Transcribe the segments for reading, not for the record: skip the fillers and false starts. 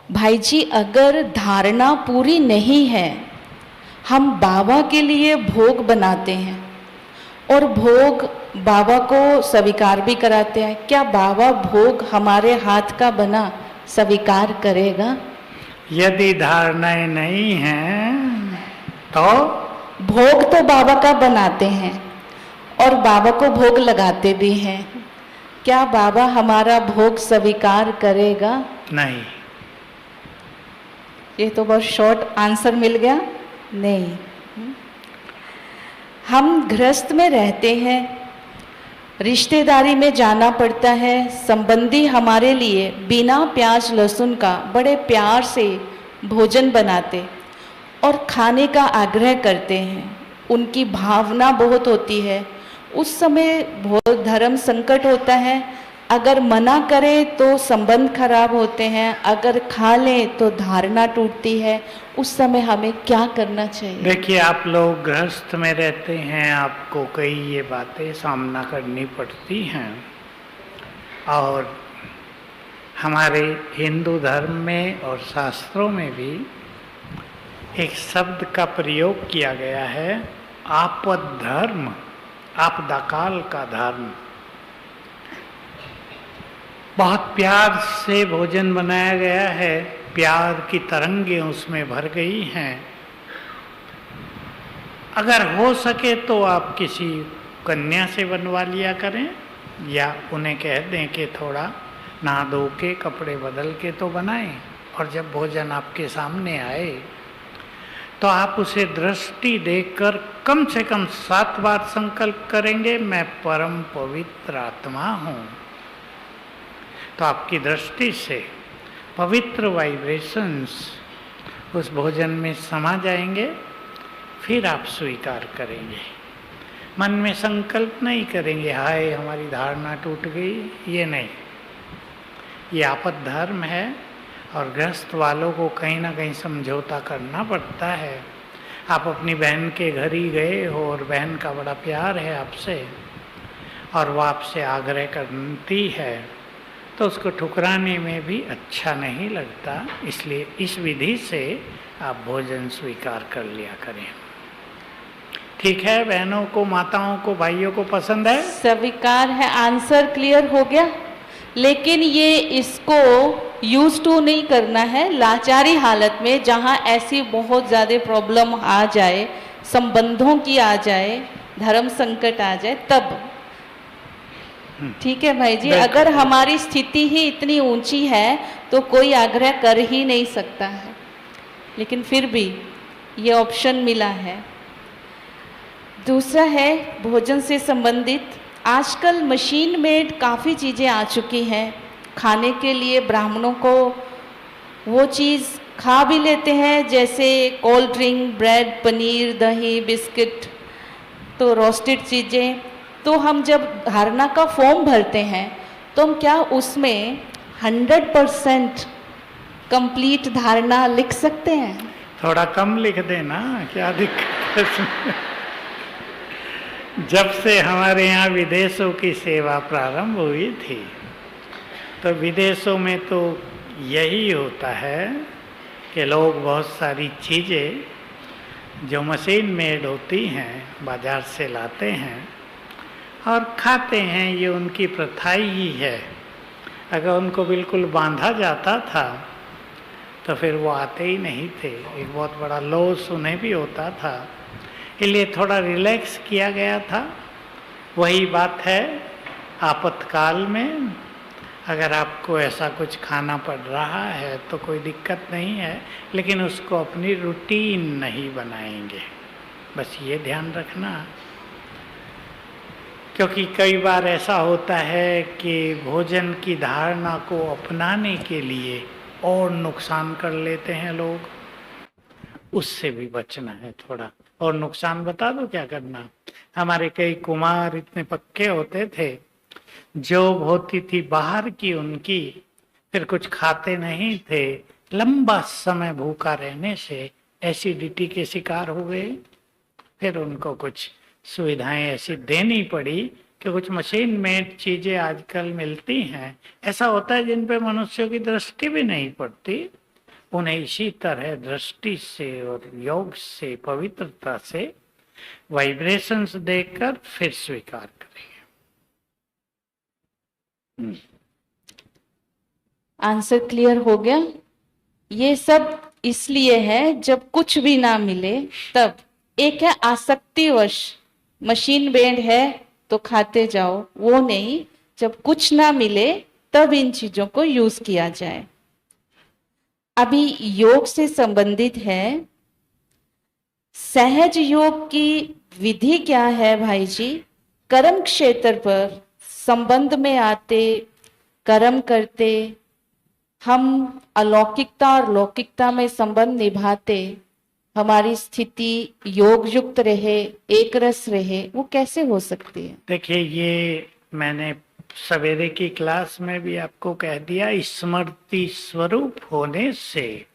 भाई जी, अगर धारणा पूरी नहीं है, हम बाबा के लिए भोग बनाते हैं और भोग बाबा को स्वीकार भी कराते हैं, क्या बाबा भोग हमारे हाथ का बना स्वीकार करेगा? यदि धारणाएं नहीं हैं तो भोग तो बाबा का बनाते हैं और बाबा को भोग लगाते भी हैं, क्या बाबा हमारा भोग स्वीकार करेगा? नहीं। ये तो बहुत शॉर्ट आंसर मिल गया। नहीं। हम गृहस्थ में रहते हैं, रिश्तेदारी में जाना पड़ता है, संबंधी हमारे लिए बिना प्याज लहसुन का बड़े प्यार से भोजन बनाते और खाने का आग्रह करते हैं, उनकी भावना बहुत होती है, उस समय बहुत धर्म संकट होता है। अगर मना करें तो संबंध खराब होते हैं, अगर खा लें तो धारणा टूटती है, उस समय हमें क्या करना चाहिए? देखिए, आप लोग गृहस्थ में रहते हैं, आपको कई ये बातें सामना करनी पड़ती हैं और हमारे हिंदू धर्म में और शास्त्रों में भी एक शब्द का प्रयोग किया गया है, आपद धर्म, आपदा काल का धर्म। बहुत प्यार से भोजन बनाया गया है, प्यार की तरंगें उसमें भर गई हैं। अगर हो सके तो आप किसी कन्या से बनवा लिया करें या उन्हें कह दें कि थोड़ा नहा धो के कपड़े बदल के तो बनाएं, और जब भोजन आपके सामने आए तो आप उसे दृष्टि देकर कम से कम 7 बार संकल्प करेंगे, मैं परम पवित्र आत्मा हूँ। तो आपकी दृष्टि से पवित्र वाइब्रेशंस उस भोजन में समा जाएंगे, फिर आप स्वीकार करेंगे। मन में संकल्प नहीं करेंगे, हाय हमारी धारणा टूट गई, ये नहीं। ये आपद धर्म है और गृहस्थ वालों को कहीं ना कहीं समझौता करना पड़ता है। आप अपनी बहन के घर ही गए हो और बहन का बड़ा प्यार है आपसे और वो आपसे आग्रह करती है, तो उसको ठुकराने में भी अच्छा नहीं लगता। इसलिए इस विधि से आप भोजन स्वीकार कर लिया करें। ठीक है, बहनों को, माताओं को, भाइयों को पसंद है? स्वीकार है, आंसर क्लियर हो गया। लेकिन ये इसको यूज टू नहीं करना है लाचारी हालत में, जहाँ ऐसी बहुत ज़्यादा प्रॉब्लम आ जाए, संबंधों की आ जाए, धर्म संकट आ जाए, तब। ठीक है भाई जी, अगर हमारी स्थिति ही इतनी ऊंची है तो कोई आग्रह कर ही नहीं सकता है, लेकिन फिर भी ये ऑप्शन मिला है। दूसरा है भोजन से संबंधित, आजकल मशीन मेड काफ़ी चीज़ें आ चुकी हैं खाने के लिए। ब्राह्मणों को वो चीज़ खा भी लेते हैं, जैसे कोल्ड ड्रिंक, ब्रेड, पनीर, दही, बिस्किट, तो रोस्टेड चीज़ें। तो हम जब धारणा का फॉर्म भरते हैं तो हम क्या उसमें 100% कंप्लीट धारणा लिख सकते हैं? थोड़ा कम लिख देना, क्या दिक्कत है इसमें? जब से हमारे यहाँ विदेशों की सेवा प्रारंभ हुई थी तो विदेशों में तो यही होता है कि लोग बहुत सारी चीज़ें जो मशीन मेड होती हैं बाज़ार से लाते हैं और खाते हैं। ये उनकी प्रथा ही है। अगर उनको बिल्कुल बांधा जाता था तो फिर वो आते ही नहीं थे। एक बहुत बड़ा लॉस उन्हें भी होता था, इसलिए थोड़ा रिलैक्स किया गया था। वही बात है, आपातकाल में अगर आपको ऐसा कुछ खाना पड़ रहा है तो कोई दिक्कत नहीं है, लेकिन उसको अपनी रूटीन नहीं बनाएंगे, बस ये ध्यान रखना। क्योंकि कई बार ऐसा होता है कि भोजन की धारणा को अपनाने के लिए और नुकसान कर लेते हैं लोग, उससे भी बचना है थोड़ा। और नुकसान बता दो क्या करना। हमारे कई कुमार इतने पक्के होते थे, जो होती थी बाहर की उनकी, फिर कुछ खाते नहीं थे, लंबा समय भूखा रहने से एसिडिटी के शिकार हो गए। फिर उनको कुछ सुविधाएं ऐसी देनी पड़ी कि कुछ मशीन मेड चीजें आजकल मिलती हैं, ऐसा होता है जिन पे मनुष्यों की दृष्टि भी नहीं पड़ती, उन्हें इसी तरह दृष्टि से और योग से, पवित्रता से वाइब्रेशंस देकर फिर स्वीकार करेंगे। आंसर क्लियर हो गया? ये सब इसलिए है जब कुछ भी ना मिले तब। एक है आसक्तिवश, मशीन बेंड है तो खाते जाओ, वो नहीं, जब कुछ ना मिले तब इन चीजों को यूज किया जाए। अभी योग से संबंधित है, सहज योग की विधि क्या है भाई जी? कर्म क्षेत्र पर संबंध में आते, कर्म करते, हम अलौकिकता और लौकिकता में संबंध निभाते, हमारी स्थिति योग युक्त रहे, एक रस रहे, वो कैसे हो सकती है? देखिए, ये मैंने सवेरे की क्लास में भी आपको कह दिया, स्मृति स्वरूप होने से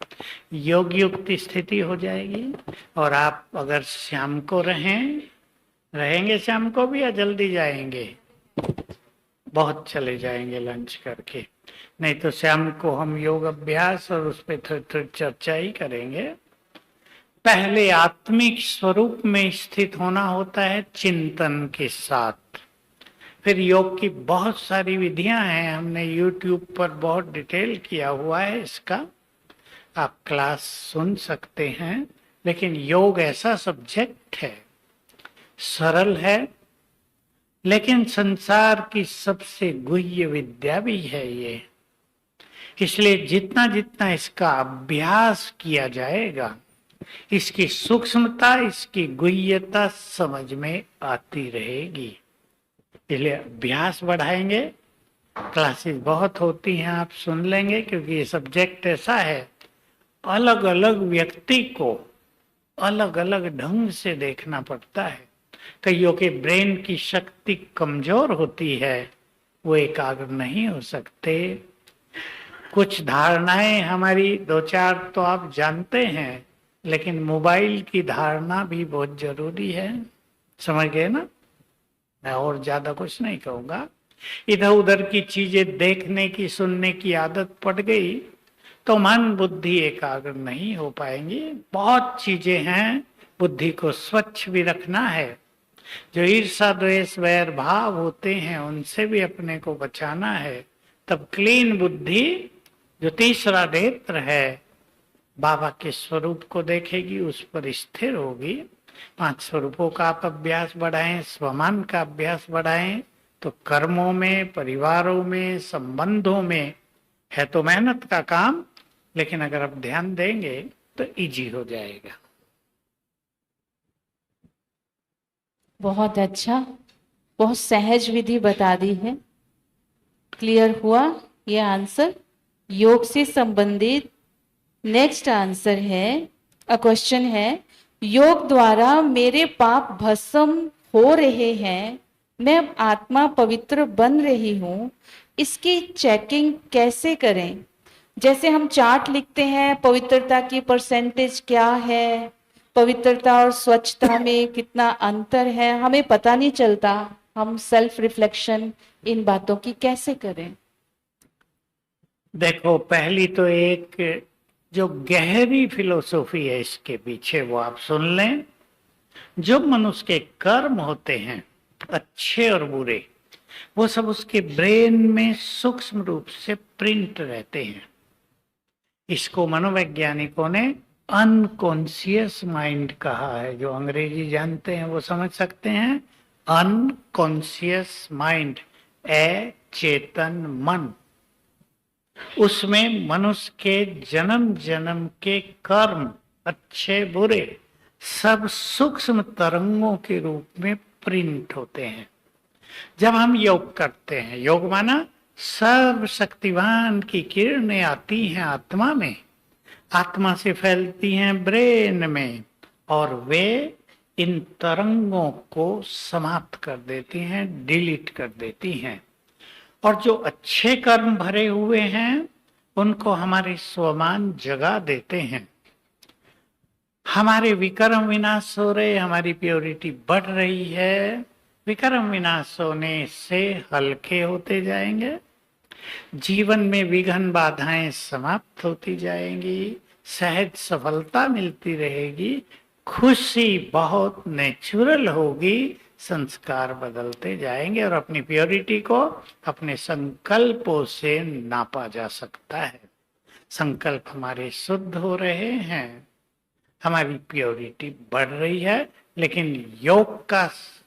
योग युक्त स्थिति हो जाएगी। और आप अगर शाम को रहेंगे शाम को भी, या जल्दी जाएंगे? बहुत चले जाएंगे लंच करके, नहीं तो शाम को हम योग अभ्यास और उस पर थोड़ी चर्चा ही करेंगे। पहले आत्मिक स्वरूप में स्थित होना होता है चिंतन के साथ। फिर योग की बहुत सारी विधियां हैं, हमने YouTube पर बहुत डिटेल किया हुआ है इसका, आप क्लास सुन सकते हैं। लेकिन योग ऐसा सब्जेक्ट है, सरल है, लेकिन संसार की सबसे गुह्य विद्या भी है ये। इसलिए जितना जितना इसका अभ्यास किया जाएगा, इसकी सूक्ष्मता, इसकी गुह्यता समझ में आती रहेगी। इसलिए अभ्यास बढ़ाएंगे। क्लासेस बहुत होती हैं, आप सुन लेंगे, क्योंकि ये सब्जेक्ट ऐसा है, अलग अलग व्यक्ति को अलग अलग ढंग से देखना पड़ता है। कईयों के ब्रेन की शक्ति कमजोर होती है, वो एकाग्र नहीं हो सकते। कुछ धारणाएं हमारी दो चार तो आप जानते हैं, लेकिन मोबाइल की धारणा भी बहुत जरूरी है, समझ गए ना? मैं और ज्यादा कुछ नहीं कहूंगा। इधर उधर की चीजें देखने की, सुनने की आदत पड़ गई तो मन बुद्धि एकाग्र नहीं हो पाएंगी। बहुत चीजें हैं, बुद्धि को स्वच्छ भी रखना है। जो ईर्षा द्वेष वैर भाव होते हैं, उनसे भी अपने को बचाना है। तब क्लीन बुद्धि, जो तीसरा नेत्र है, बाबा के स्वरूप को देखेगी, उस पर स्थिर होगी। 5 स्वरूपों का आप अभ्यास बढ़ाएं, स्वमान का अभ्यास बढ़ाएं, तो कर्मों में, परिवारों में, संबंधों में है तो मेहनत का काम, लेकिन अगर आप ध्यान देंगे तो इजी हो जाएगा। बहुत अच्छा, बहुत सहज विधि बता दी है। क्लियर हुआ ये आंसर? योग से संबंधित नेक्स्ट आंसर है, क्वेश्चन है, योग द्वारा मेरे पाप भस्म हो रहे हैं, मैं अब आत्मा पवित्र बन रही हूं, इसकी चेकिंग कैसे करें? जैसे हम चार्ट लिखते हैं, पवित्रता की परसेंटेज क्या है, पवित्रता और स्वच्छता में कितना अंतर है, हमें पता नहीं चलता। हम सेल्फ रिफ्लेक्शन इन बातों की कैसे करें? देखो, पहली तो एक जो गहरी फिलोसॉफी है इसके पीछे, वो आप सुन लें। जो मनुष्य के कर्म होते हैं, अच्छे और बुरे, वो सब उसके ब्रेन में सूक्ष्म रूप से प्रिंट रहते हैं। इसको मनोवैज्ञानिकों ने अनकॉन्शियस माइंड कहा है। जो अंग्रेजी जानते हैं वो समझ सकते हैं। अनकॉन्शियस माइंड, अचेतन मन, उसमें मनुष्य के जन्म जन्म के कर्म, अच्छे बुरे, सब सूक्ष्म तरंगों के रूप में प्रिंट होते हैं। जब हम योग करते हैं, योग माना सर्वशक्तिवान की किरणें आती हैं आत्मा में, आत्मा से फैलती हैं ब्रेन में, और वे इन तरंगों को समाप्त कर देती हैं, डिलीट कर देती हैं। और जो अच्छे कर्म भरे हुए हैं, उनको हमारे स्वमान जगा देते हैं। हमारे विकर्म विनाश हो रहे, हमारी प्योरिटी बढ़ रही है। विकर्म विनाश होने से हल्के होते जाएंगे, जीवन में विघ्न बाधाएं समाप्त होती जाएंगी, सहज सफलता मिलती रहेगी, खुशी बहुत नेचुरल होगी, संस्कार बदलते जाएंगे और अपनी प्योरिटी को अपने संकल्पों से नापा जा सकता है। संकल्प हमारे शुद्ध हो रहे हैं, हमारी प्योरिटी बढ़ रही है। लेकिन योग का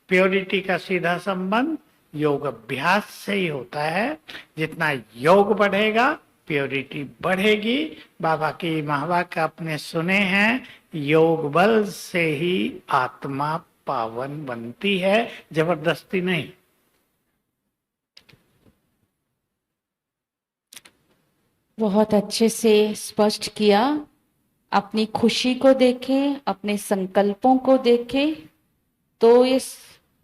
प्योरिटी का सीधा संबंध योग अभ्यास से ही होता है। जितना योग बढ़ेगा प्योरिटी बढ़ेगी। बाबा की महावाक्य आपने सुने हैं, योग बल से ही आत्मा पावन बनती है, जबरदस्ती नहीं। बहुत अच्छे से स्पष्ट किया। अपनी खुशी को देखें, अपने संकल्पों को देखें, तो इस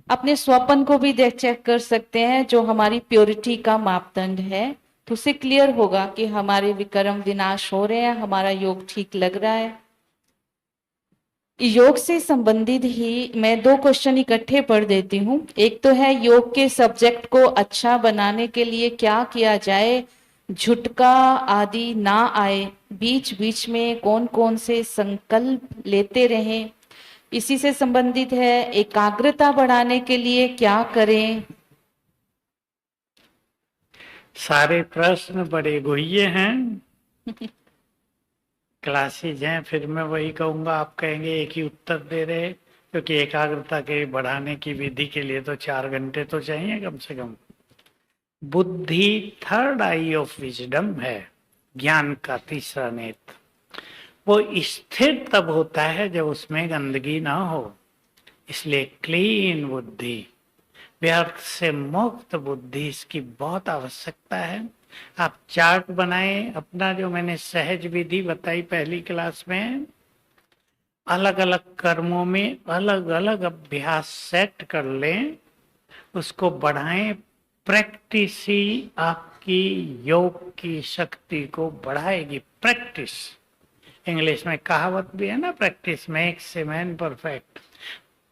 अपने स्वप्न को भी देख चेक कर सकते हैं जो हमारी प्योरिटी का मापदंड है। तो उससे क्लियर होगा कि हमारे विक्रम विनाश हो रहे हैं, हमारा योग ठीक लग रहा है। योग से संबंधित ही मैं 2 क्वेश्चन इकट्ठे पढ़ देती हूँ। एक तो है योग के सब्जेक्ट को अच्छा बनाने के लिए क्या किया जाए, झुटका आदि ना आए, बीच बीच में कौन कौन से संकल्प लेते रहें। इसी से संबंधित है एकाग्रता बढ़ाने के लिए क्या करें। सारे प्रश्न बड़े गुह्य हैं। क्लासेज हैं, फिर मैं वही कहूंगा, आप कहेंगे एक ही उत्तर दे रहे, क्योंकि एकाग्रता के बढ़ाने की विधि के लिए तो 4 घंटे तो चाहिए कम से कम। बुद्धि थर्ड आई ऑफ विजडम है, ज्ञान का तीसरा नेत्र। वो स्थिर तब होता है जब उसमें गंदगी ना हो, इसलिए क्लीन बुद्धि, व्यर्थ से मुक्त बुद्धि, इसकी बहुत आवश्यकता है। आप चार्ट बनाएं अपना, जो मैंने सहज विधि बताई पहली क्लास में, अलग अलग कर्मों में अलग अलग अभ्यास सेट कर लें, उसको बढ़ाएं। प्रैक्टिस ही आपकी योग की शक्ति को बढ़ाएगी। प्रैक्टिस, इंग्लिश में कहावत भी है ना, practice makes a man perfect.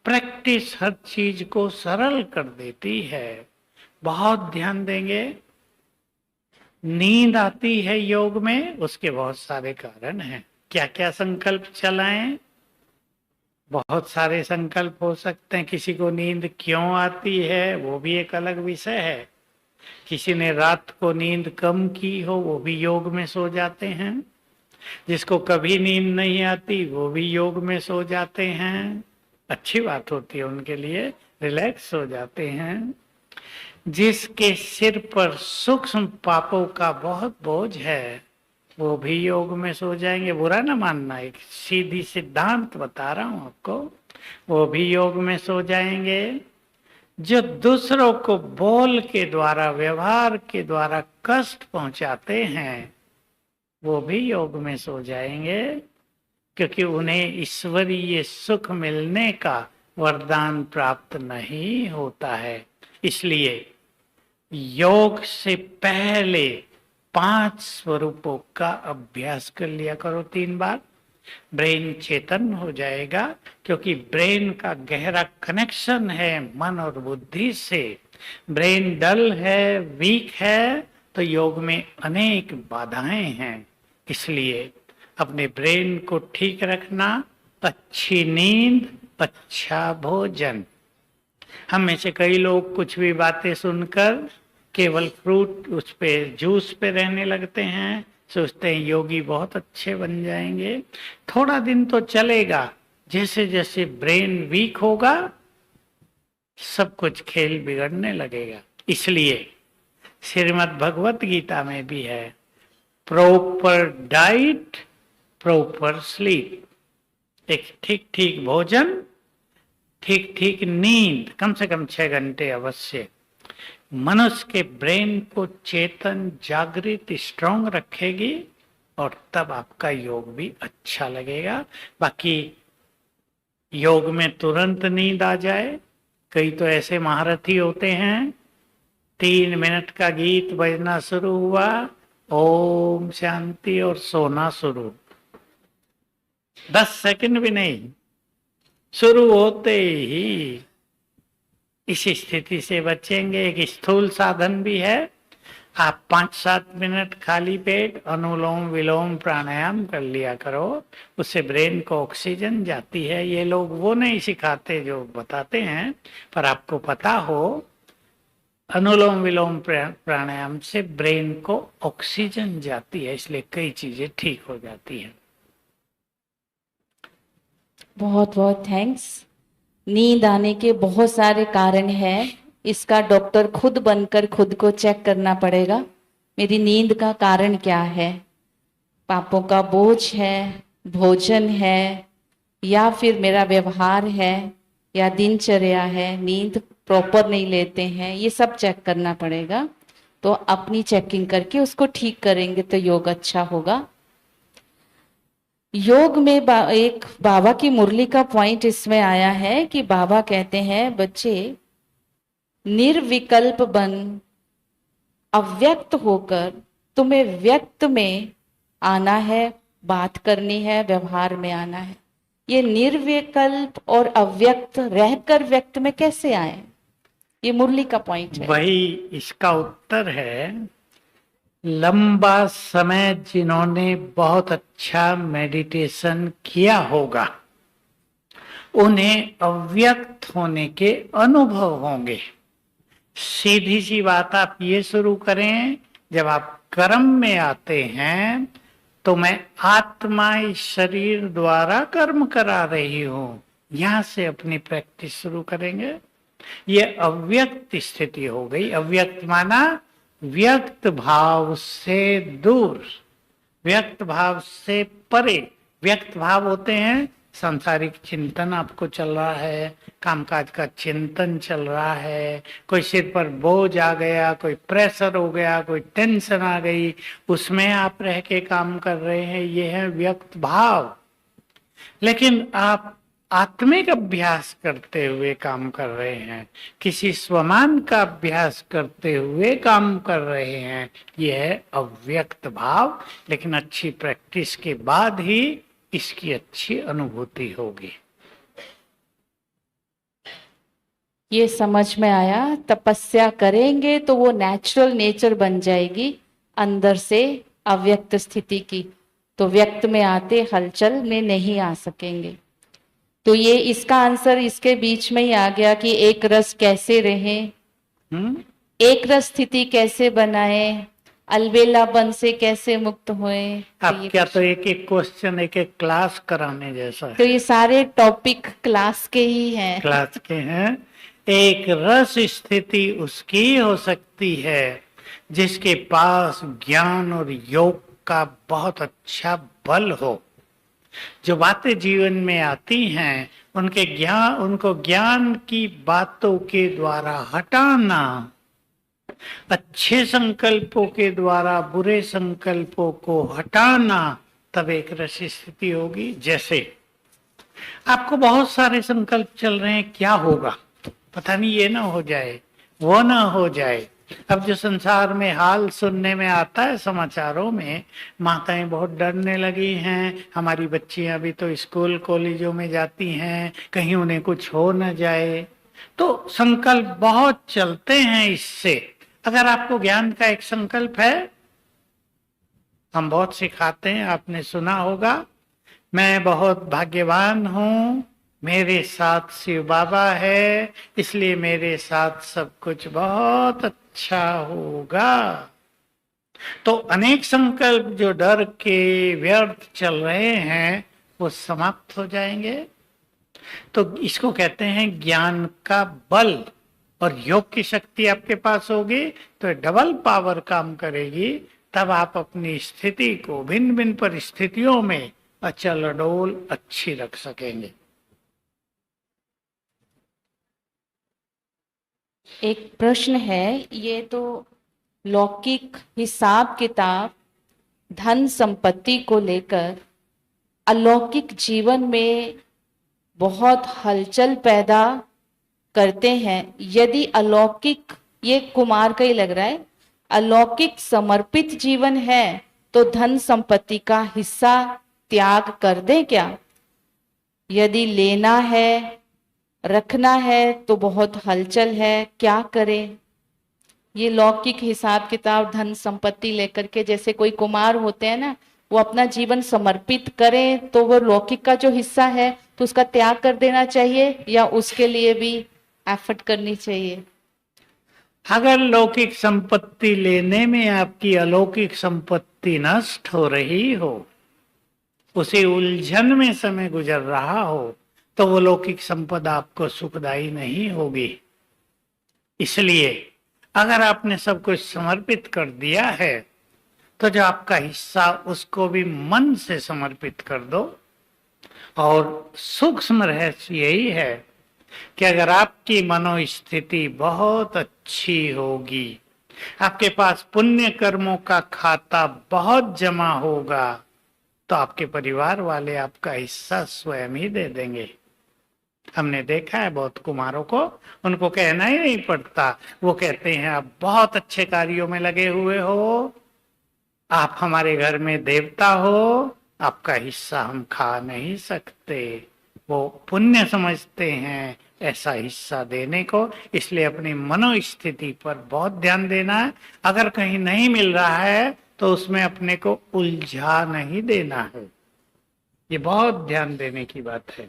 Practice हर चीज को सरल कर देती है। बहुत ध्यान देंगे। नींद आती है योग में, उसके बहुत सारे कारण हैं। क्या क्या संकल्प चलाएं? बहुत सारे संकल्प हो सकते हैं। किसी को नींद क्यों आती है वो भी एक अलग विषय है। किसी ने रात को नींद कम की हो वो भी योग में सो जाते हैं। जिसको कभी नींद नहीं आती वो भी योग में सो जाते हैं। अच्छी बात होती है उनके लिए, रिलैक्स हो जाते हैं। जिसके सिर पर सूक्ष्म पापों का बहुत बोझ है वो भी योग में सो जाएंगे। बुरा ना मानना, एक सीधी सिद्धांत बता रहा हूं आपको, वो भी योग में सो जाएंगे। जो दूसरों को बोल के द्वारा, व्यवहार के द्वारा कष्ट पहुंचाते हैं वो भी योग में सो जाएंगे, क्योंकि उन्हें ईश्वरीय सुख मिलने का वरदान प्राप्त नहीं होता है। इसलिए योग से पहले 5 स्वरूपों का अभ्यास कर लिया करो 3 बार। ब्रेन चेतन हो जाएगा, क्योंकि ब्रेन का गहरा कनेक्शन है मन और बुद्धि से। ब्रेन डल है, वीक है, तो योग में अनेक बाधाएं हैं। इसलिए अपने ब्रेन को ठीक रखना, अच्छी नींद, अच्छा भोजन। हम में से कई लोग कुछ भी बातें सुनकर केवल फ्रूट उस पे, जूस पे रहने लगते हैं, सोचते हैं योगी बहुत अच्छे बन जाएंगे। थोड़ा दिन तो चलेगा, जैसे जैसे ब्रेन वीक होगा सब कुछ खेल बिगड़ने लगेगा। इसलिए श्रीमद् भगवत गीता में भी है, प्रॉपर डाइट, प्रॉपर स्लीप। एक ठीक ठीक भोजन, ठीक ठीक नींद, कम से कम 6 घंटे अवश्य, मनुष्य के ब्रेन को चेतन, जागृत, स्ट्रांग रखेगी और तब आपका योग भी अच्छा लगेगा। बाकी योग में तुरंत नींद आ जाए, कई तो ऐसे महारथी होते हैं, 3 मिनट का गीत बजना शुरू हुआ, ओम शांति, और सोना शुरू। 10 सेकंड भी नहीं, शुरू होते ही। इस स्थिति से बचेंगे। एक स्थूल साधन भी है, आप 5-7 मिनट खाली पेट अनुलोम विलोम प्राणायाम कर लिया करो, उससे ब्रेन को ऑक्सीजन जाती है। ये लोग वो नहीं सिखाते जो बताते हैं, पर आपको पता हो अनुलोम विलोम प्राणायाम से ब्रेन को ऑक्सीजन जाती है, इसलिए कई चीजें ठीक हो जाती हैं। बहुत बहुत थैंक्स। नींद आने के बहुत सारे कारण हैं, इसका डॉक्टर खुद बनकर खुद को चेक करना पड़ेगा। मेरी नींद का कारण क्या है? पापों का बोझ है, भोजन है, या फिर मेरा व्यवहार है, या दिनचर्या है, नींद प्रॉपर नहीं लेते हैं, ये सब चेक करना पड़ेगा। तो अपनी चेकिंग करके उसको ठीक करेंगे तो योग अच्छा होगा। योग में एक बाबा की मुरली का पॉइंट इसमें आया है कि बाबा कहते हैं, बच्चे निर्विकल्प बन, अव्यक्त होकर तुम्हें व्यक्त में आना है, बात करनी है, व्यवहार में आना है। ये निर्विकल्प और अव्यक्त रहकर व्यक्त में कैसे आए? ये मुरली का पॉइंट है। वही इसका उत्तर है। लंबा समय जिन्होंने बहुत अच्छा मेडिटेशन किया होगा, उन्हें अव्यक्त होने के अनुभव होंगे। सीधी सी बात आप ये शुरू करें, जब आप कर्म में आते हैं तो मैं आत्मा इस शरीर द्वारा कर्म करा रही हूं, यहां से अपनी प्रैक्टिस शुरू करेंगे। ये अव्यक्त स्थिति हो गई। अव्यक्त माना व्यक्त भाव से दूर, व्यक्त भाव से परे। व्यक्त भाव होते हैं सांसारिक चिंतन आपको चल रहा है, कामकाज का चिंतन चल रहा है, कोई सिर पर बोझ आ गया, कोई प्रेशर हो गया, कोई टेंशन आ गई, उसमें आप रह के काम कर रहे हैं, ये है व्यक्त भाव। लेकिन आप आत्मिक अभ्यास करते हुए काम कर रहे हैं, किसी स्वमान का अभ्यास करते हुए काम कर रहे हैं, यह है अव्यक्त भाव। लेकिन अच्छी प्रैक्टिस के बाद ही इसकी अच्छी अनुभूति होगी। ये समझ में आया। तपस्या करेंगे तो वो नेचुरल नेचर बन जाएगी अंदर से अव्यक्त स्थिति की, तो व्यक्त में आते हलचल में नहीं आ सकेंगे। तो ये इसका आंसर इसके बीच में ही आ गया कि एक रस कैसे रहे, एक रस स्थिति कैसे बनाए, अलबेलापन से कैसे मुक्त हुए। आप क्या तो एक एक क्वेश्चन एक एक क्लास कराने जैसा है। तो ये सारे टॉपिक क्लास के ही हैं। क्लास के हैं। एक रस स्थिति उसकी हो सकती है जिसके पास ज्ञान और योग का बहुत अच्छा बल हो। जो बातें जीवन में आती हैं उनको ज्ञान की बातों के द्वारा हटाना, अच्छे संकल्पों के द्वारा बुरे संकल्पों को हटाना, तब एक रस स्थिति होगी। जैसे आपको बहुत सारे संकल्प चल रहे हैं, क्या होगा पता नहीं, ये ना हो जाए, वो ना हो जाए। अब जो संसार में हाल सुनने में आता है समाचारों में, माताएं बहुत डरने लगी हैं, हमारी बच्चियां भी तो स्कूल कॉलेजों में जाती हैं, कहीं उन्हें कुछ हो न जाए। तो संकल्प बहुत चलते हैं इससे। अगर आपको ज्ञान का एक संकल्प है, हम बहुत सिखाते हैं, आपने सुना होगा, मैं बहुत भाग्यवान हूं, मेरे साथ शिव बाबा है, इसलिए मेरे साथ सब कुछ बहुत अच्छा होगा। तो अनेक संकल्प जो डर के व्यर्थ चल रहे हैं वो समाप्त हो जाएंगे। तो इसको कहते हैं ज्ञान का बल। और योग की शक्ति आपके पास होगी तो डबल पावर काम करेगी। तब आप अपनी स्थिति को भिन्न भिन्न परिस्थितियों में अचल अडोल अच्छी रख सकेंगे। एक प्रश्न है, ये तो लौकिक हिसाब किताब धन संपत्ति को लेकर अलौकिक जीवन में बहुत हलचल पैदा करते हैं। यदि अलौकिक, ये कुमार का ही लग रहा है, अलौकिक समर्पित जीवन है तो धन संपत्ति का हिस्सा त्याग कर दें क्या? यदि लेना है, रखना है तो बहुत हलचल है, क्या करें? ये लौकिक हिसाब किताब धन संपत्ति लेकर के, जैसे कोई कुमार होते हैं ना, वो अपना जीवन समर्पित करें तो वो लौकिक का जो हिस्सा है तो उसका त्याग कर देना चाहिए या उसके लिए भी एफर्ट करनी चाहिए? अगर लौकिक संपत्ति लेने में आपकी अलौकिक संपत्ति नष्ट हो रही हो, उसी उलझन में समय गुजर रहा हो, तो वो लौकिक संपदा आपको सुखदायी नहीं होगी। इसलिए अगर आपने सब कुछ समर्पित कर दिया है तो जो आपका हिस्सा उसको भी मन से समर्पित कर दो। और सूक्ष्म रहस्य यही है कि अगर आपकी मनोस्थिति बहुत अच्छी होगी, आपके पास पुण्य कर्मों का खाता बहुत जमा होगा, तो आपके परिवार वाले आपका हिस्सा स्वयं ही दे देंगे। हमने देखा है बहुत कुमारों को, उनको कहना ही नहीं पड़ता, वो कहते हैं आप बहुत अच्छे कार्यों में लगे हुए हो, आप हमारे घर में देवता हो, आपका हिस्सा हम खा नहीं सकते। वो पुण्य समझते हैं ऐसा हिस्सा देने को। इसलिए अपनी मनोस्थिति पर बहुत ध्यान देना है। अगर कहीं नहीं मिल रहा है तो उसमें अपने को उलझा नहीं देना है। ये बहुत ध्यान देने की बात है।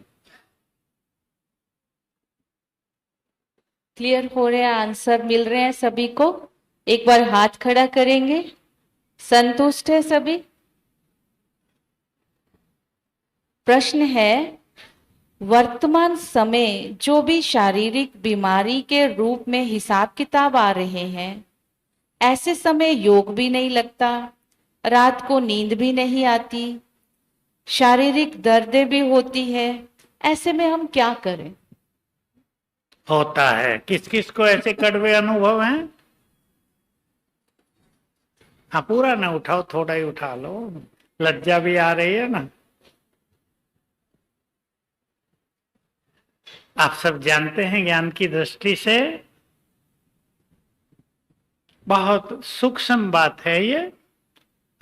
क्लियर हो रहे हैं? आंसर मिल रहे हैं सभी को? एक बार हाथ खड़ा करेंगे। संतुष्ट है सभी? प्रश्न है, वर्तमान समय जो भी शारीरिक बीमारी के रूप में हिसाब किताब आ रहे हैं, ऐसे समय योग भी नहीं लगता, रात को नींद भी नहीं आती, शारीरिक दर्दें भी होती है, ऐसे में हम क्या करें? होता है। किस किस को ऐसे कड़वे अनुभव हैं? हाँ, पूरा ना उठाओ, थोड़ा ही उठा लो, लज्जा भी आ रही है ना। आप सब जानते हैं ज्ञान की दृष्टि से बहुत सूक्ष्म बात है ये।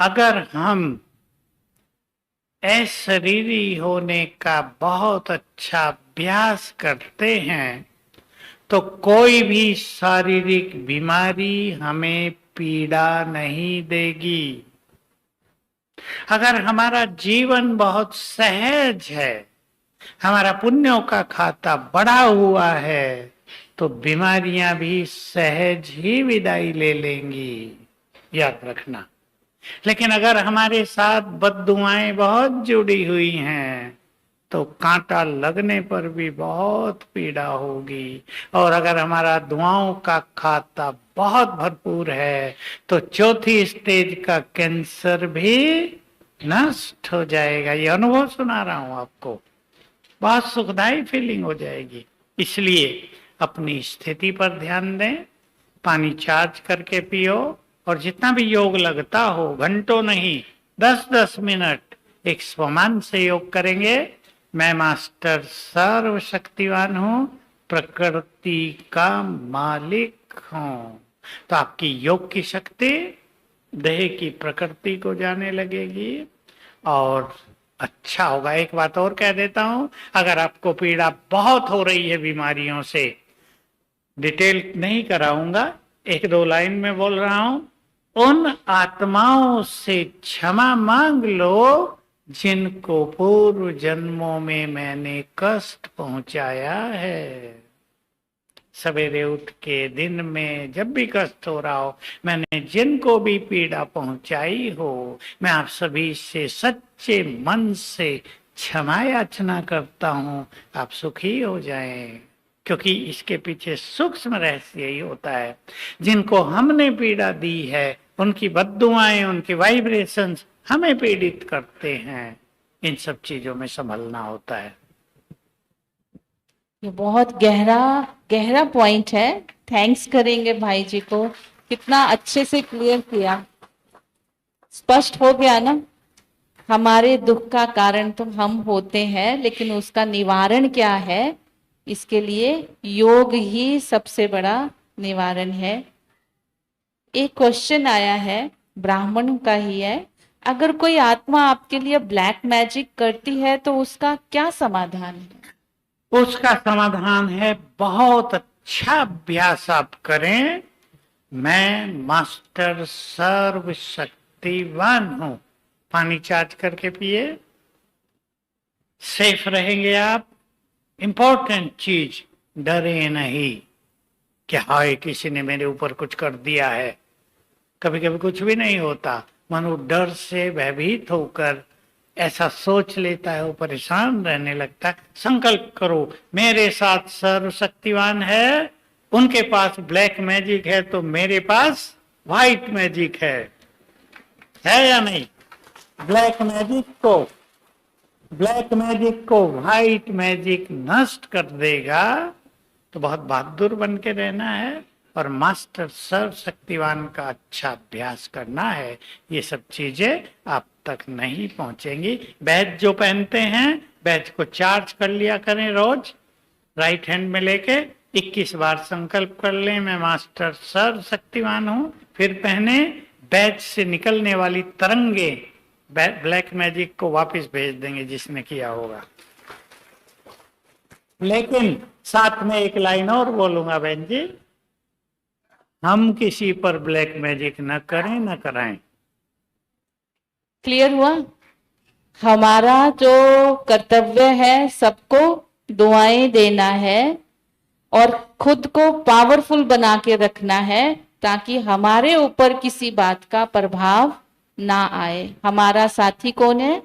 अगर हम अशरीरी होने का बहुत अच्छा अभ्यास करते हैं तो कोई भी शारीरिक बीमारी हमें पीड़ा नहीं देगी। अगर हमारा जीवन बहुत सहज है, हमारा पुण्यों का खाता बढ़ा हुआ है, तो बीमारियां भी सहज ही विदाई ले लेंगी, याद रखना। लेकिन अगर हमारे साथ बद्दुआएं बहुत जुड़ी हुई हैं तो कांटा लगने पर भी बहुत पीड़ा होगी। और अगर हमारा दुआओं का खाता बहुत भरपूर है तो चौथी स्टेज का कैंसर भी नष्ट हो जाएगा। ये अनुभव सुना रहा हूं आपको, बहुत सुखदायी फीलिंग हो जाएगी। इसलिए अपनी स्थिति पर ध्यान दें, पानी चार्ज करके पियो, और जितना भी योग लगता हो, घंटों नहीं, 10-10 मिनट एक स्वमान से योग करेंगे। मैं मास्टर सर्वशक्तिवान हूं, प्रकृति का मालिक हूं, तो आपकी योग की शक्ति देह की प्रकृति को जाने लगेगी और अच्छा होगा। एक बात और कह देता हूं, अगर आपको पीड़ा बहुत हो रही है बीमारियों से, डिटेल नहीं कराऊंगा, 1-2 लाइन में बोल रहा हूं, उन आत्माओं से क्षमा मांग लो जिनको पूर्व जन्मों में मैंने कष्ट पहुंचाया है। सवेरे उठ के दिन में जब भी कष्ट हो रहा हो, मैंने जिनको भी पीड़ा पहुंचाई हो, मैं आप सभी से सच्चे मन से क्षमा याचना करता हूं, आप सुखी हो जाएं। क्योंकि इसके पीछे सूक्ष्म रहस्य यही होता है, जिनको हमने पीड़ा दी है उनकी बद्दुआएं, उनके वाइब्रेशंस हमें पीड़ित करते हैं। इन सब चीजों में संभलना होता है। ये बहुत गहरा पॉइंट है। थैंक्स करेंगे भाई जी को, कितना अच्छे से क्लियर किया। स्पष्ट हो गया ना? हमारे दुख का कारण तो हम होते हैं, लेकिन उसका निवारण क्या है? इसके लिए योग ही सबसे बड़ा निवारण है। एक क्वेश्चन आया है, ब्राह्मण का ही है, अगर कोई आत्मा आपके लिए ब्लैक मैजिक करती है तो उसका क्या समाधान है? उसका समाधान है बहुत अच्छा अभ्यास आप करें, मैं मास्टर सर्वशक्तिवान हूं। पानी चार्ज करके पिए, सेफ रहेंगे आप। इंपॉर्टेंट चीज, डरे नहीं कि हाय किसी ने मेरे ऊपर कुछ कर दिया है। कभी कभी कुछ भी नहीं होता, मनुष्य डर से भयभीत होकर ऐसा सोच लेता है, वो परेशान रहने लगता है। संकल्प करो, मेरे साथ सर्वशक्तिवान है, उनके पास ब्लैक मैजिक है तो मेरे पास व्हाइट मैजिक है या नहीं? ब्लैक मैजिक को व्हाइट मैजिक नष्ट कर देगा। तो बहुत बहादुर बन के रहना है और मास्टर सर्वशक्तिवान का अच्छा अभ्यास करना है। ये सब चीजें आप तक नहीं पहुंचेंगी। बैच जो पहनते हैं, बैच को चार्ज कर लिया करें रोज, राइट हैंड में लेके 21 बार संकल्प कर लें मैं मास्टर सर्वशक्तिवान हूं, फिर पहने। बैच से निकलने वाली तरंगे ब्लैक मैजिक को वापस भेज देंगे जिसने किया होगा। लेकिन साथ में एक लाइन और बोलूंगा बहन जी, हम किसी पर ब्लैक मैजिक न करें न कराएं। क्लियर हुआ? हमारा जो कर्तव्य है सबको दुआएं देना है और खुद को पावरफुल बना के रखना है ताकि हमारे ऊपर किसी बात का प्रभाव ना आए। हमारा साथी कौन है?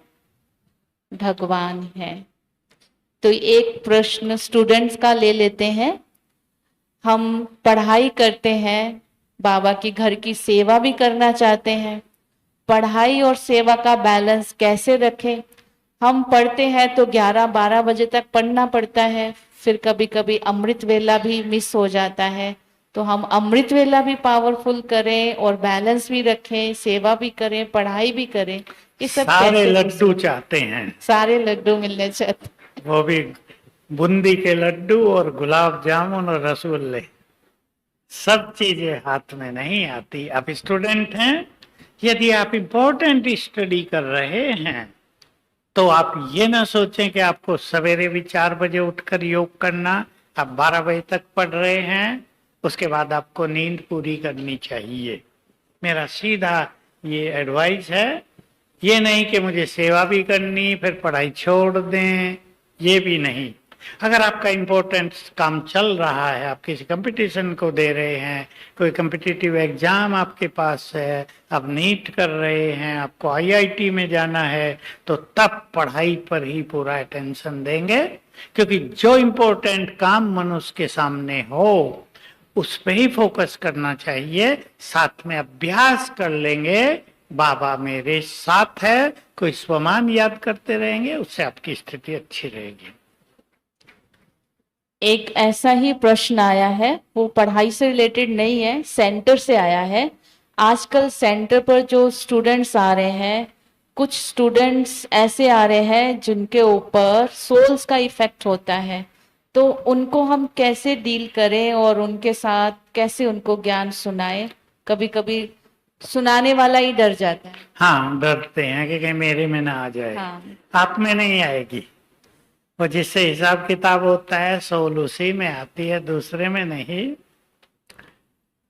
भगवान है। तो एक प्रश्न स्टूडेंट्स का ले लेते हैं। हम पढ़ाई करते हैं, बाबा की घर की सेवा भी करना चाहते हैं। पढ़ाई और सेवा का बैलेंस कैसे रखें? हम पढ़ते हैं तो 11-12 बजे तक पढ़ना पड़ता है, फिर कभी कभी अमृत वेला भी मिस हो जाता है। तो हम अमृत वेला भी पावरफुल करें और बैलेंस भी रखें, सेवा भी करें, पढ़ाई भी करें। ये सब सारे लड्डू चाहते हैं, सारे लड्डू मिलने चाहते, वो भी बूंदी के लड्डू और गुलाब जामुन और रसगुल्ले। सब चीजें हाथ में नहीं आती। आप स्टूडेंट हैं, यदि आप इम्पोर्टेंट स्टडी कर रहे हैं तो आप ये ना सोचें कि आपको सवेरे भी 4 बजे उठकर योग करना। आप 12 बजे तक पढ़ रहे हैं, उसके बाद आपको नींद पूरी करनी चाहिए। मेरा सीधा ये एडवाइस है। ये नहीं कि मुझे सेवा भी करनी फिर पढ़ाई छोड़ दें, ये भी नहीं। अगर आपका इम्पोर्टेंट काम चल रहा है, आप किसी कंपटीशन को दे रहे हैं, कोई कम्पिटिटिव एग्जाम आपके पास है, आप नीट कर रहे हैं, आपको आईआईटी में जाना है, तो तब पढ़ाई पर ही पूरा अटेंशन देंगे। क्योंकि जो इम्पोर्टेंट काम मनुष्य के सामने हो उस पर ही फोकस करना चाहिए। साथ में अभ्यास कर लेंगे, बाबा मेरे साथ है, कोई स्वमान याद करते रहेंगे, उससे आपकी स्थिति अच्छी रहेगी। एक ऐसा ही प्रश्न आया है, वो पढ़ाई से रिलेटेड नहीं है, सेंटर से आया है। आजकल सेंटर पर जो स्टूडेंट्स आ रहे हैं, कुछ स्टूडेंट्स ऐसे आ रहे हैं जिनके ऊपर सोल्स का इफेक्ट होता है, तो उनको हम कैसे डील करें और उनके साथ कैसे उनको ज्ञान सुनाएं? कभी कभी सुनाने वाला ही डर जाता है। हाँ, डरते हैं कि कहीं मेरे में ना आ जाए। हाँ। आप में नहीं आएगी। वो जिससे हिसाब किताब होता है सोल उसी में आती है, दूसरे में नहीं।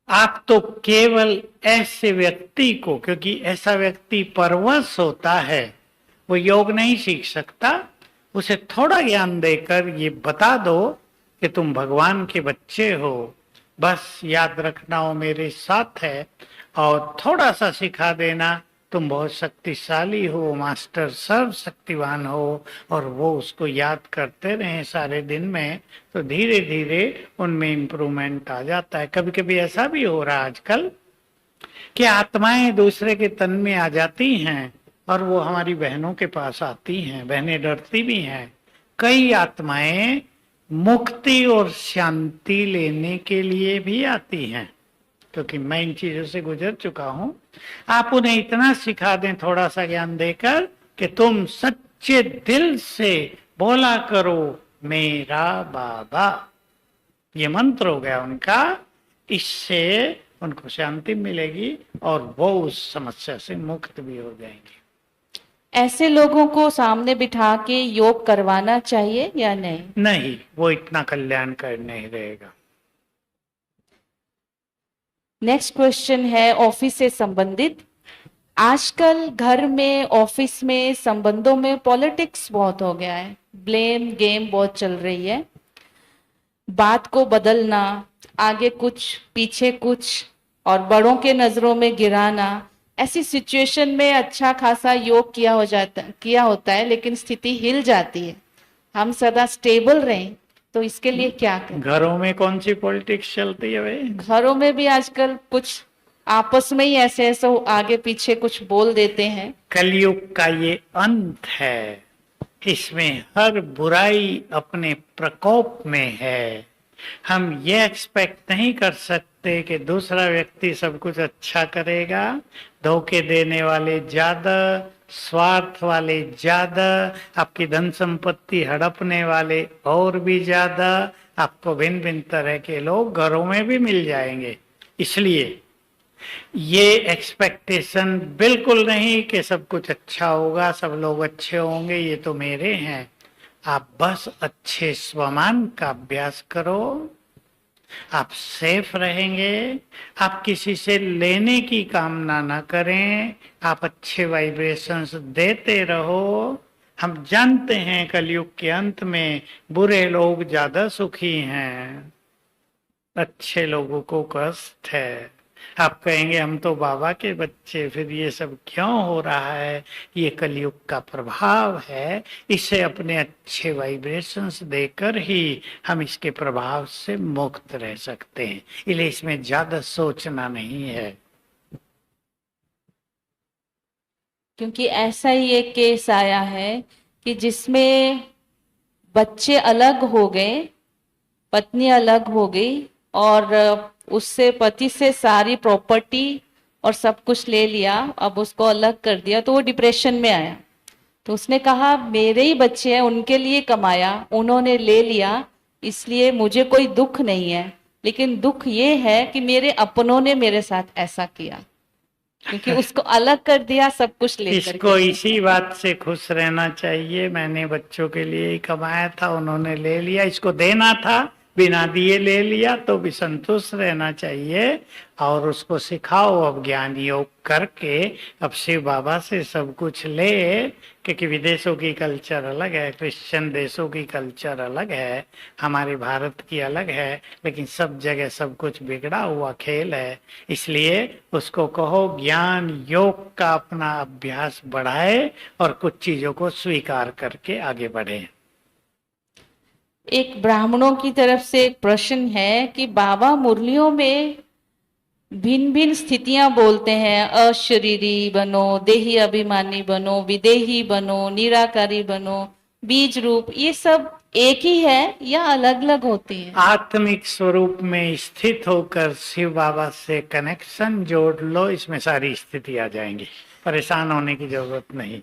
आप तो केवल ऐसे व्यक्ति को, क्योंकि ऐसा व्यक्ति परवश होता है, वो योग नहीं सीख सकता, उसे थोड़ा ज्ञान देकर ये बता दो कि तुम भगवान के बच्चे हो, बस याद रखना वो मेरे साथ है, और थोड़ा सा सिखा देना तुम बहुत शक्तिशाली हो, मास्टर सर्वशक्तिवान हो, और वो उसको याद करते रहे सारे दिन में, तो धीरे धीरे उनमें इम्प्रूवमेंट आ जाता है। कभी कभी ऐसा भी हो रहा है आजकल कि आत्माएं दूसरे के तन में आ जाती हैं और वो हमारी बहनों के पास आती हैं। बहनें डरती भी हैं। कई आत्माएं मुक्ति और शांति लेने के लिए भी आती हैं, क्योंकि मैं इन चीजों से गुजर चुका हूं। आप उन्हें इतना सिखा दें, थोड़ा सा ज्ञान देकर, कि तुम सच्चे दिल से बोला करो मेरा बाबा, ये मंत्र हो गया उनका। इससे उनको शांति मिलेगी और वो उस समस्या से मुक्त भी हो जाएंगे। ऐसे लोगों को सामने बिठा के योग करवाना चाहिए या नहीं? नहीं, वो इतना कल्याणकारी नहीं रहेगा। नेक्स्ट क्वेश्चन है ऑफिस से संबंधित। आजकल घर में, ऑफिस में, संबंधों में पॉलिटिक्स बहुत हो गया है, ब्लेम गेम बहुत चल रही है। बात को बदलना, आगे कुछ पीछे कुछ, और बड़ों के नजरों में गिराना, ऐसी सिचुएशन में अच्छा खासा योग किया होता है, लेकिन स्थिति हिल जाती है। हम सदा स्टेबल रहें तो इसके लिए क्या करें? घरों में कौन सी पॉलिटिक्स चलती है भाई? घरों में भी आजकल कुछ आपस में ही ऐसे ऐसे आगे पीछे कुछ बोल देते हैं। कलयुग का ये अंत है, इसमें हर बुराई अपने प्रकोप में है। हम ये एक्सपेक्ट नहीं कर सकते कि दूसरा व्यक्ति सब कुछ अच्छा करेगा। धोखे देने वाले ज्यादा, स्वार्थ वाले ज्यादा, आपकी धन संपत्ति हड़पने वाले और भी ज्यादा। आपको भिन्न भिन्न तरह के लोग घरों में भी मिल जाएंगे। इसलिए ये एक्सपेक्टेशन बिल्कुल नहीं कि सब कुछ अच्छा होगा, सब लोग अच्छे होंगे, ये तो मेरे हैं। आप बस अच्छे स्वमान का अभ्यास करो, आप सेफ रहेंगे। आप किसी से लेने की कामना ना करें, आप अच्छे वाइब्रेशंस देते रहो। हम जानते हैं कलयुग के अंत में बुरे लोग ज्यादा सुखी हैं, अच्छे लोगों को कष्ट है। आप कहेंगे हम तो बाबा के बच्चे, फिर ये सब क्यों हो रहा है? ये कलयुग का प्रभाव है। इसे अपने अच्छे वाइब्रेशंस देकर ही हम इसके प्रभाव से मुक्त रह सकते हैं। इसलिए इसमें ज्यादा सोचना नहीं है। क्योंकि ऐसा ही एक केस आया है कि जिसमें बच्चे अलग हो गए, पत्नी अलग हो गई, और उससे पति से सारी प्रॉपर्टी और सब कुछ ले लिया, अब उसको अलग कर दिया, तो वो डिप्रेशन में आया। तो उसने कहा मेरे ही बच्चे हैं, उनके लिए कमाया, उन्होंने ले लिया, इसलिए मुझे कोई दुख नहीं है, लेकिन दुख ये है कि मेरे अपनों ने मेरे साथ ऐसा किया, क्योंकि उसको अलग कर दिया सब कुछ लेकर। इसको इसी बात से खुश रहना चाहिए, मैंने बच्चों के लिए ही कमाया था, उन्होंने ले लिया, इसको देना था, बिना दिए ले लिया, तो भी संतुष्ट रहना चाहिए। और उसको सिखाओ अब ज्ञान योग करके, अब शिव बाबा से सब कुछ ले, क्योंकि विदेशों की कल्चर अलग है, क्रिश्चियन देशों की कल्चर अलग है, हमारे भारत की अलग है, लेकिन सब जगह सब कुछ बिगड़ा हुआ खेल है। इसलिए उसको कहो ज्ञान योग का अपना अभ्यास बढ़ाए और कुछ चीजों को स्वीकार करके आगे बढ़े। एक ब्राह्मणों की तरफ से एक प्रश्न है कि बाबा मुरलियों में भिन्न भिन्न स्थितियां बोलते हैं, अशरीरी बनो, देही अभिमानी बनो, विदेही बनो, निराकारी बनो, बीज रूप, ये सब एक ही है या अलग अलग होती है? आत्मिक स्वरूप में स्थित होकर शिव बाबा से कनेक्शन जोड़ लो, इसमें सारी स्थिति आ जाएंगी। परेशान होने की जरूरत नहीं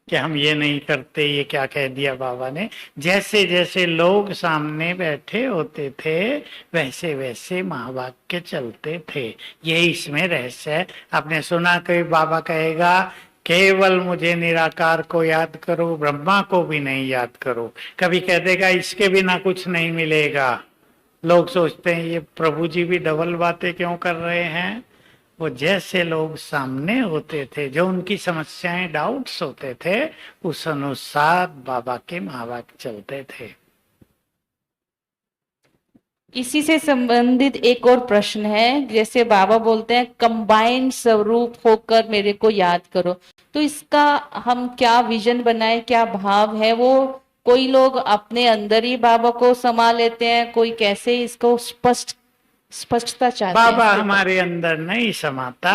कि हम ये नहीं करते, ये क्या कह दिया बाबा ने। जैसे जैसे लोग सामने बैठे होते थे वैसे वैसे महावाक्य चलते थे, यही इसमें रहस्य है। आपने सुना कि बाबा कहेगा केवल मुझे निराकार को याद करो, ब्रह्मा को भी नहीं याद करो। कभी कह देगा इसके बिना कुछ नहीं मिलेगा। लोग सोचते हैं ये प्रभु जी भी डबल बातें क्यों कर रहे हैं। वो जैसे लोग सामने होते थे, जो उनकी समस्याएं, डाउट्स होते थे, उस अनुसार बाबा के महावाक्य चलते थे। इसी से संबंधित एक और प्रश्न है, जैसे बाबा बोलते हैं कंबाइंड स्वरूप होकर मेरे को याद करो, तो इसका हम क्या विजन बनाए, क्या भाव है वो? कोई लोग अपने अंदर ही बाबा को समा लेते हैं, कोई कैसे इसको स्पष्टता चाहते हैं? बाबा हमारे अंदर नहीं समाता,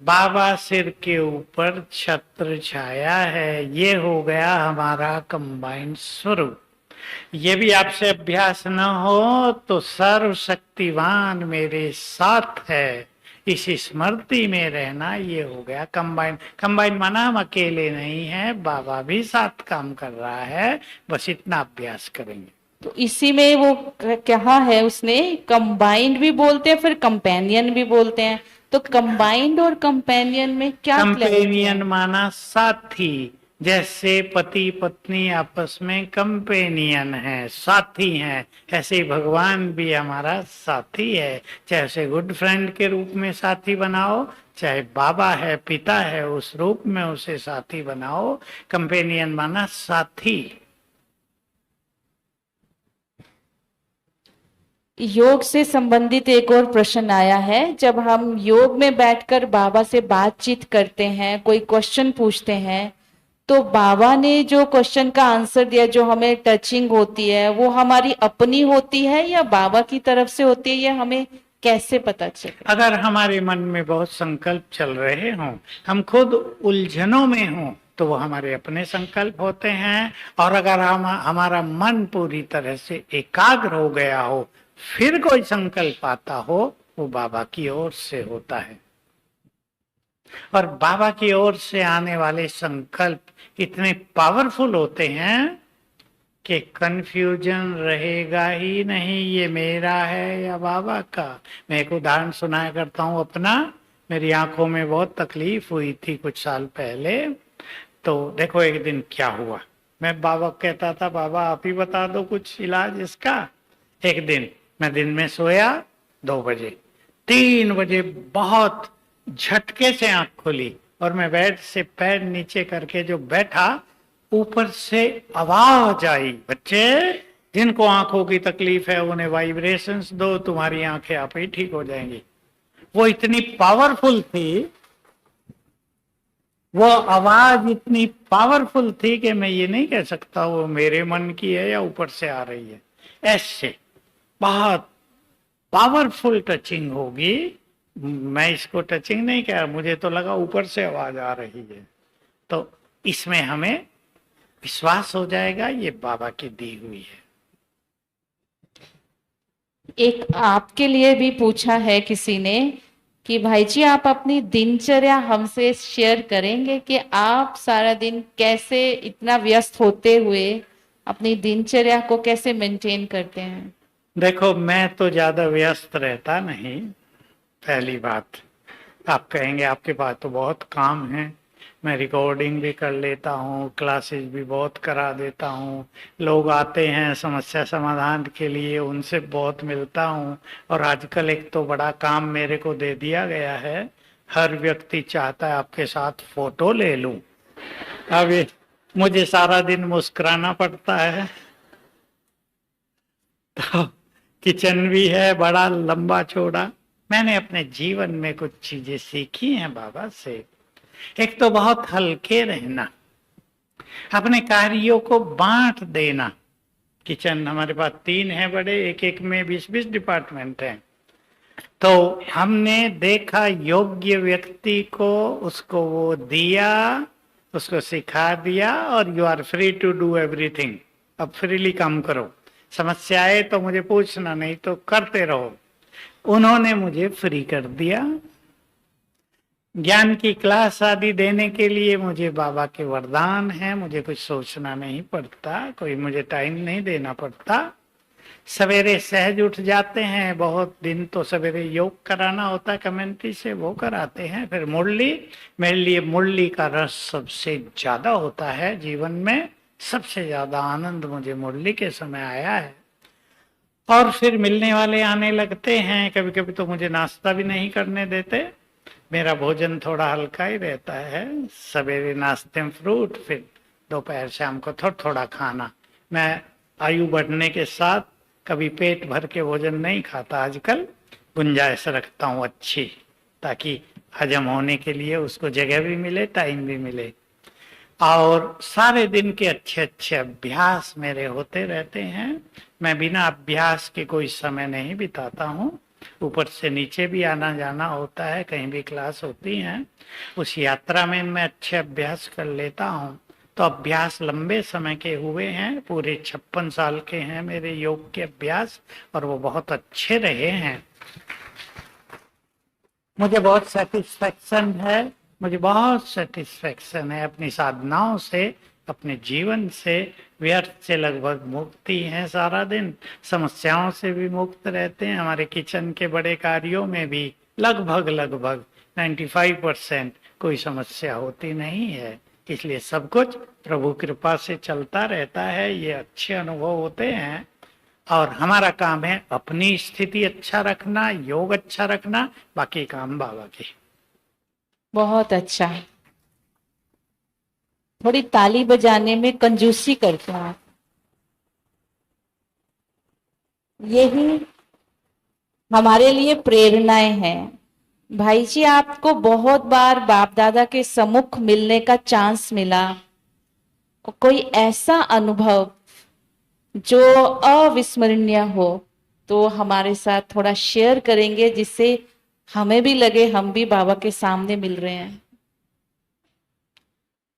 बाबा सिर के ऊपर छत्र छाया है, ये हो गया हमारा कंबाइंड स्वरूप। ये भी आपसे अभ्यास न हो तो सर्वशक्तिवान मेरे साथ है, इस स्मृति में रहना, ये हो गया कंबाइंड। कंबाइंड माना हम अकेले नहीं है, बाबा भी साथ काम कर रहा है, बस इतना अभ्यास करेंगे। तो इसी में वो कहा है उसने, कंबाइंड भी बोलते हैं, फिर कंपेनियन भी बोलते हैं, तो कंबाइंड और कंपेनियन में क्या? कंपेनियन माना साथी, जैसे पति पत्नी आपस में कंपेनियन है, साथी हैं, ऐसे ही भगवान भी हमारा साथी है। चाहे उसे गुड फ्रेंड के रूप में साथी बनाओ, चाहे बाबा है, पिता है, उस रूप में उसे साथी बनाओ। कंपेनियन माना साथी। योग से संबंधित एक और प्रश्न आया है। जब हम योग में बैठकर बाबा से बातचीत करते हैं, कोई क्वेश्चन पूछते हैं, तो बाबा ने जो क्वेश्चन का आंसर दिया, जो हमें टचिंग होती है, वो हमारी अपनी होती है या बाबा की तरफ से होती है, ये हमें कैसे पता चले? अगर हमारे मन में बहुत संकल्प चल रहे हों, हम खुद उलझनों में हों, तो वो हमारे अपने संकल्प होते हैं। और अगर हमारा मन पूरी तरह से एकाग्र हो गया हो, फिर कोई संकल्प आता हो, वो बाबा की ओर से होता है। और बाबा की ओर से आने वाले संकल्प इतने पावरफुल होते हैं कि कंफ्यूजन रहेगा ही नहीं, ये मेरा है या बाबा का। मैं एक उदाहरण सुनाया करता हूँ अपना। मेरी आंखों में बहुत तकलीफ हुई थी कुछ साल पहले। तो देखो एक दिन क्या हुआ, मैं बाबा कहता था, बाबा आप ही बता दो कुछ इलाज इसका। एक दिन मैं दिन में सोया 2 बजे, 3 बजे बहुत झटके से आंख खुली और मैं बेड से पैर नीचे करके जो बैठा, ऊपर से आवाज आई, बच्चे जिनको आंखों की तकलीफ है उन्हें वाइब्रेशंस दो, तुम्हारी आंखें आप ही ठीक हो जाएंगी। वो इतनी पावरफुल थी, वो आवाज इतनी पावरफुल थी कि मैं ये नहीं कह सकता वो मेरे मन की है या ऊपर से आ रही है। ऐसे बहुत पावरफुल टचिंग होगी। मैं इसको टचिंग नहीं कह रहा, मुझे तो लगा ऊपर से आवाज आ रही है। तो इसमें हमें विश्वास हो जाएगा ये बाबा की दी हुई है। एक आपके लिए भी पूछा है किसी ने कि भाई जी आप अपनी दिनचर्या हमसे शेयर करेंगे कि आप सारा दिन कैसे इतना व्यस्त होते हुए अपनी दिनचर्या को कैसे मेंटेन करते हैं? देखो मैं तो ज्यादा व्यस्त रहता नहीं। पहली बात, आप कहेंगे आपके पास तो बहुत काम है। मैं रिकॉर्डिंग भी कर लेता हूँ, क्लासेस भी बहुत करा देता हूँ, लोग आते हैं समस्या समाधान के लिए, उनसे बहुत मिलता हूँ। और आजकल एक तो बड़ा काम मेरे को दे दिया गया है, हर व्यक्ति चाहता है आपके साथ फोटो ले लूं। अब मुझे सारा दिन मुस्कुराना पड़ता है। तो किचन भी है बड़ा लंबा चौड़ा। मैंने अपने जीवन में कुछ चीजें सीखी हैं बाबा से। एक तो बहुत हल्के रहना, अपने कार्यों को बांट देना। किचन हमारे पास 3 है बड़े, एक एक में 20-20 डिपार्टमेंट हैं। तो हमने देखा योग्य व्यक्ति को, उसको वो दिया, उसको सिखा दिया और you are free to do everything. अब फ्रीली काम करो, समस्या आए तो मुझे पूछना, नहीं तो करते रहो। उन्होंने मुझे फ्री कर दिया। ज्ञान की क्लास आदि देने के लिए मुझे बाबा के वरदान हैं, मुझे कुछ सोचना नहीं पड़ता, कोई मुझे टाइम नहीं देना पड़ता। सवेरे सहज उठ जाते हैं, बहुत दिन तो सवेरे योग कराना होता है कम्युनिटी से, वो कराते हैं। फिर मुरली, मेरे लिए मुरली का रस सबसे ज्यादा होता है जीवन में। सबसे ज्यादा आनंद मुझे मुरली के समय आया है। और फिर मिलने वाले आने लगते हैं। कभी कभी तो मुझे नाश्ता भी नहीं करने देते, मेरा भोजन थोड़ा हल्का ही रहता है। सवेरे नाश्ते में फ्रूट, फिर दोपहर शाम को थोड़ा थोड़ा खाना। मैं आयु बढ़ने के साथ कभी पेट भर के भोजन नहीं खाता, आजकल गुंजाइश रखता हूँ अच्छी, ताकि हजम होने के लिए उसको जगह भी मिले, टाइम भी मिले। और सारे दिन के अच्छे अच्छे अभ्यास मेरे होते रहते हैं। मैं बिना अभ्यास के कोई समय नहीं बिताता हूँ। ऊपर से नीचे भी आना जाना होता है, कहीं भी क्लास होती है, उस यात्रा में मैं अच्छे अभ्यास कर लेता हूँ। तो अभ्यास लंबे समय के हुए हैं, पूरे 56 साल के हैं मेरे योग के अभ्यास, और वो बहुत अच्छे रहे हैं। मुझे बहुत सेटिस्फेक्शन है, मुझे बहुत सेटिस्फेक्शन है अपनी साधनाओं से, अपने जीवन से। व्यर्थ से लगभग मुक्ति है, सारा दिन समस्याओं से भी मुक्त रहते हैं। हमारे किचन के बड़े कार्यों में भी लगभग 95% कोई समस्या होती नहीं है। इसलिए सब कुछ प्रभु कृपा से चलता रहता है। ये अच्छे अनुभव होते हैं और हमारा काम है अपनी स्थिति अच्छा रखना, योग अच्छा रखना, बाकी काम बाबा के। बहुत अच्छा। थोड़ी ताली बजाने में कंजूसी करते हैं आप। यही हमारे लिए प्रेरणाएं हैं। भाई जी, आपको बहुत बार बाप दादा के सम्मुख मिलने का चांस मिला, कोई ऐसा अनुभव जो अविस्मरणीय हो तो हमारे साथ थोड़ा शेयर करेंगे, जिससे हमें भी लगे हम भी बाबा के सामने मिल रहे हैं।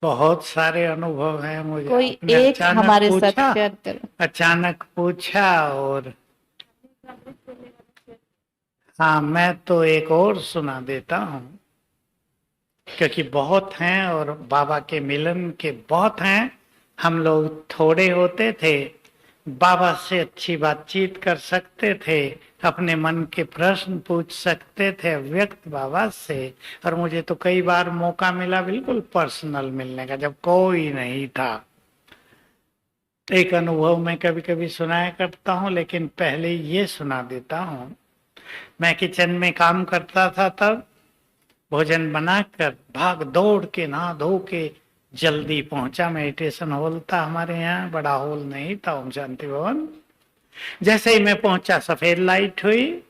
बहुत सारे अनुभव हैं मुझे। कोई आपने एक हमारे साथ पूछा, शेयर करो। अचानक पूछा। और हाँ, मैं तो एक और सुना देता हूँ, क्योंकि बहुत हैं और बाबा के मिलन के बहुत हैं। हम लोग थोड़े होते थे, बाबा से अच्छी बातचीत कर सकते थे, अपने मन के प्रश्न पूछ सकते थे व्यक्त बाबा से। और मुझे तो कई बार मौका मिला बिल्कुल पर्सनल मिलने का, जब कोई नहीं था। एक अनुभव मैं कभी कभी सुनाया करता हूँ, लेकिन पहले ये सुना देता हूँ। मैं किचन में काम करता था, तब भोजन बनाकर भाग दौड़ के नहा धो के जल्दी पहुंचा। मेडिटेशन हॉल था हमारे यहाँ, बड़ा हॉल नहीं था, ओम शांति भवन। जैसे ही मैं पहुंचा, सफेद लाइट हुई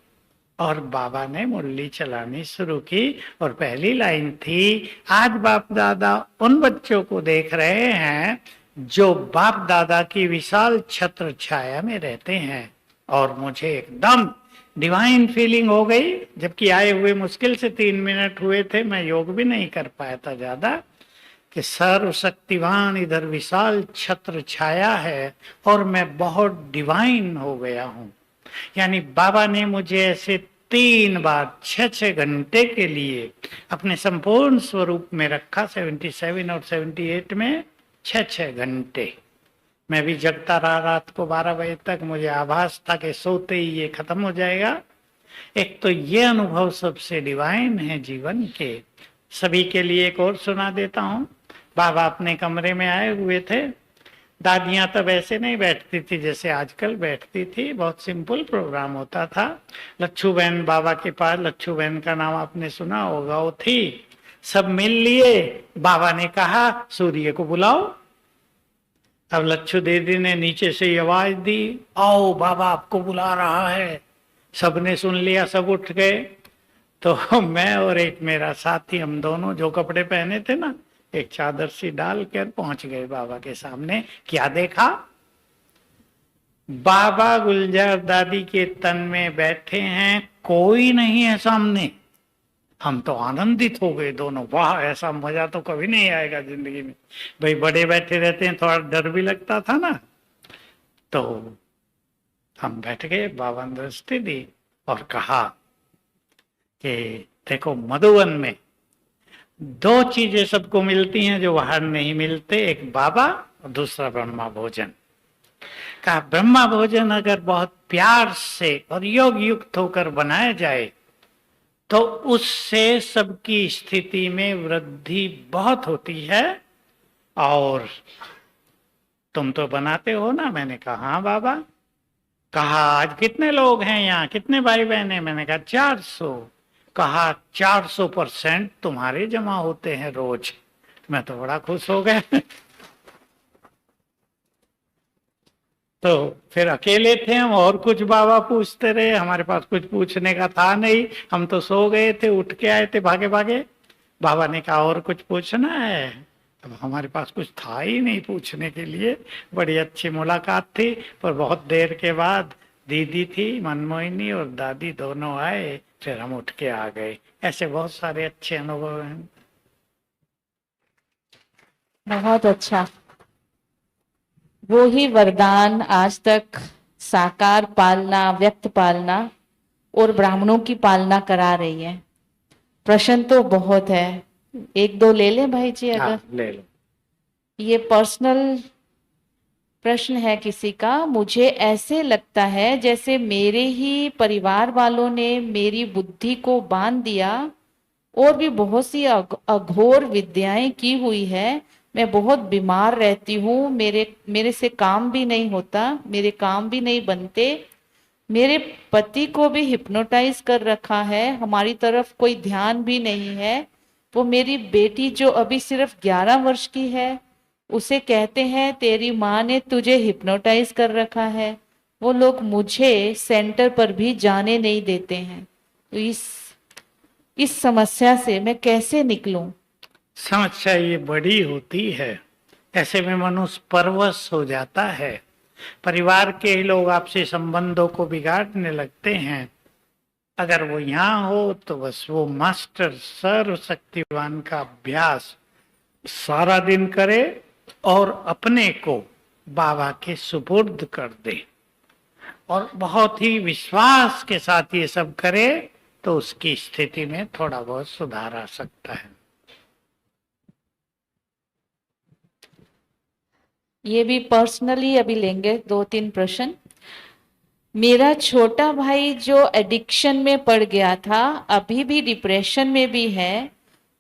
और बाबा ने मुरली चलानी शुरू की। और पहली लाइन थी, आज बाप दादा उन बच्चों को देख रहे हैं जो बाप दादा की विशाल छत्र छाया में रहते हैं। और मुझे एकदम डिवाइन फीलिंग हो गई, जबकि आए हुए मुश्किल से 3 मिनट हुए थे, मैं योग भी नहीं कर पाया था ज्यादा, कि सर्वशक्तिवान इधर विशाल छत्र छाया है और मैं बहुत डिवाइन हो गया हूं। यानी बाबा ने मुझे ऐसे 3 बार 6-6 घंटे के लिए अपने संपूर्ण स्वरूप में रखा। 77 और 78 में 6-6 घंटे मैं भी जगता रहा। रात को 12 बजे तक मुझे आभास था कि सोते ही ये खत्म हो जाएगा। एक तो ये अनुभव सबसे डिवाइन है जीवन के। सभी के लिए एक और सुना देता हूँ। बाबा अपने कमरे में आए हुए थे। दादियां तब ऐसे नहीं बैठती थी जैसे आजकल बैठती थी, बहुत सिंपल प्रोग्राम होता था। लच्छू बहन बाबा के पास, लच्छू बहन का नाम आपने सुना होगा, वो थी। सब मिल लिए। बाबा ने कहा सूर्य को बुलाओ। अब लच्छू दीदी ने नीचे से आवाज दी, आओ बाबा आपको बुला रहा है। सबने सुन लिया, सब उठ गए। तो मैं और एक मेरा साथी, हम दोनों जो कपड़े पहने थे ना, एक चादर सी डालकर पहुंच गए बाबा के सामने। क्या देखा? बाबा गुलजार दादी के तन में बैठे हैं, कोई नहीं है सामने। हम तो आनंदित हो गए दोनों। वाह, ऐसा मजा तो कभी नहीं आएगा जिंदगी में। भाई बड़े बैठे रहते हैं, थोड़ा डर भी लगता था ना। तो हम बैठ गए, बाबा ने दृष्टि दी और कहा कि देखो, मधुवन में 2 चीजें सबको मिलती हैं जो बाहर नहीं मिलते, एक बाबा और दूसरा ब्रह्मा भोजन। कहा ब्रह्मा भोजन अगर बहुत प्यार से और योग युक्त होकर बनाया जाए तो उससे सबकी स्थिति में वृद्धि बहुत होती है। और तुम तो बनाते हो ना? मैंने कहा हाँ बाबा। कहा आज कितने लोग हैं यहाँ, कितने भाई बहन हैं? मैंने कहा 400। कहा 400% तुम्हारे जमा होते हैं रोज। मैं तो बड़ा खुश हो गया। तो फिर अकेले थे हम, और कुछ बाबा पूछते रहे, हमारे पास कुछ पूछने का था नहीं। हम तो सो गए थे, उठ के आए थे भागे भागे। बाबा ने कहा और कुछ पूछना है? अब हमारे पास कुछ था ही नहीं पूछने के लिए। बड़ी अच्छी मुलाकात थी, पर बहुत देर के बाद दीदी थी मनमोहिनी और दादी दोनों आए, फिर हम उठ के आ गए। ऐसे बहुत सारे अच्छे अनुभव हैं। बहुत अच्छा। वो ही वरदान आज तक साकार पालना, व्यक्त पालना और ब्राह्मणों की पालना करा रही है। प्रश्न तो बहुत है, 1-2 ले ले भाई जी अगर। हाँ, ले लो। ये पर्सनल प्रश्न है किसी का। मुझे ऐसे लगता है जैसे मेरे ही परिवार वालों ने मेरी बुद्धि को बांध दिया और भी बहुत सी अघोर विद्याएं की हुई है। मैं बहुत बीमार रहती हूँ, मेरे मेरे से काम भी नहीं होता, मेरे काम भी नहीं बनते। मेरे पति को भी हिप्नोटाइज कर रखा है, हमारी तरफ कोई ध्यान भी नहीं है। वो मेरी बेटी जो अभी सिर्फ 11 वर्ष की है, उसे कहते हैं तेरी माँ ने तुझे हिप्नोटाइज कर रखा है। वो लोग मुझे सेंटर पर भी जाने नहीं देते हैं। तो इस समस्या से मैं कैसे निकलूं? समस्या ये बड़ी होती है, ऐसे में मनुष्य परवश हो जाता है। परिवार के ही लोग आपसे संबंधों को बिगाड़ने लगते हैं। अगर वो यहाँ हो तो बस वो मास्टर सर्वशक्तिवान का अभ्यास सारा दिन करे और अपने को बाबा के सुपुर्द कर दे और बहुत ही विश्वास के साथ ये सब करे तो उसकी स्थिति में थोड़ा बहुत सुधार आ सकता है। ये भी पर्सनली अभी लेंगे 2-3 प्रश्न। मेरा छोटा भाई जो एडिक्शन में पड़ गया था, अभी भी डिप्रेशन में भी है।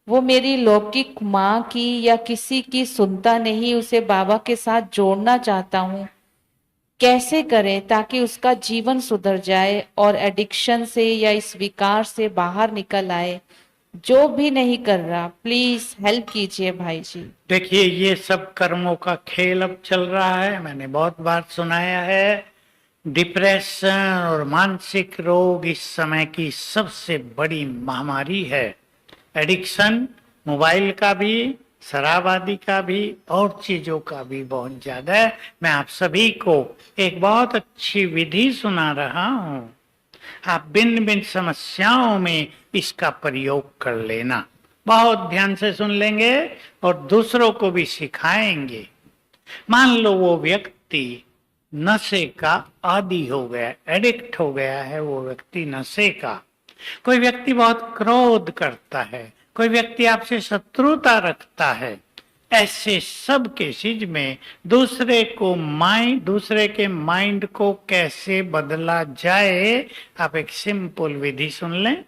वो मेरी लौकिक माँ की या किसी की सुनता नहीं, उसे बाबा के साथ जोड़ना चाहता हूँ। कैसे करें ताकि उसका जीवन सुधर जाए और एडिक्शन से या इस विकार से बाहर निकल आए? जो भी नहीं कर रहा, प्लीज हेल्प कीजिए भाई जी। देखिए, ये सब कर्मों का खेल अब चल रहा है, मैंने बहुत बार सुनाया है। डिप्रेशन और मानसिक रोग इस समय की सबसे बड़ी महामारी है। एडिक्शन मोबाइल का भी, शराब आदि का भी और चीजों का भी बहुत ज्यादा है। मैं आप सभी को एक बहुत अच्छी विधि सुना रहा हूं, आप भिन्न भिन्न समस्याओं में इसका प्रयोग कर लेना। बहुत ध्यान से सुन लेंगे और दूसरों को भी सिखाएंगे। मान लो वो व्यक्ति नशे का आदी हो गया, एडिक्ट हो गया है, वो व्यक्ति नशे का। कोई व्यक्ति बहुत क्रोध करता है, कोई व्यक्ति आपसे शत्रुता रखता है। ऐसे सब केसेज में दूसरे के माइंड को कैसे बदला जाए, आप एक सिंपल विधि सुन लें।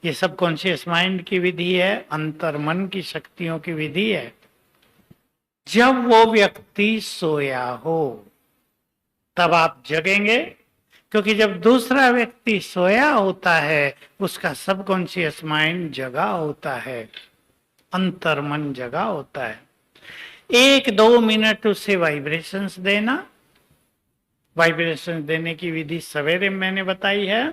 ये सब कॉन्शियस माइंड की विधि है, अंतर मन की शक्तियों की विधि है। जब वो व्यक्ति सोया हो तब आप जगेंगे, क्योंकि जब दूसरा व्यक्ति सोया होता है उसका सबकॉन्शियस माइंड जगा होता है, अंतर मन जगा होता है। 1-2 मिनट उसे वाइब्रेशंस देना। वाइब्रेशंस देने की विधि सवेरे मैंने बताई है।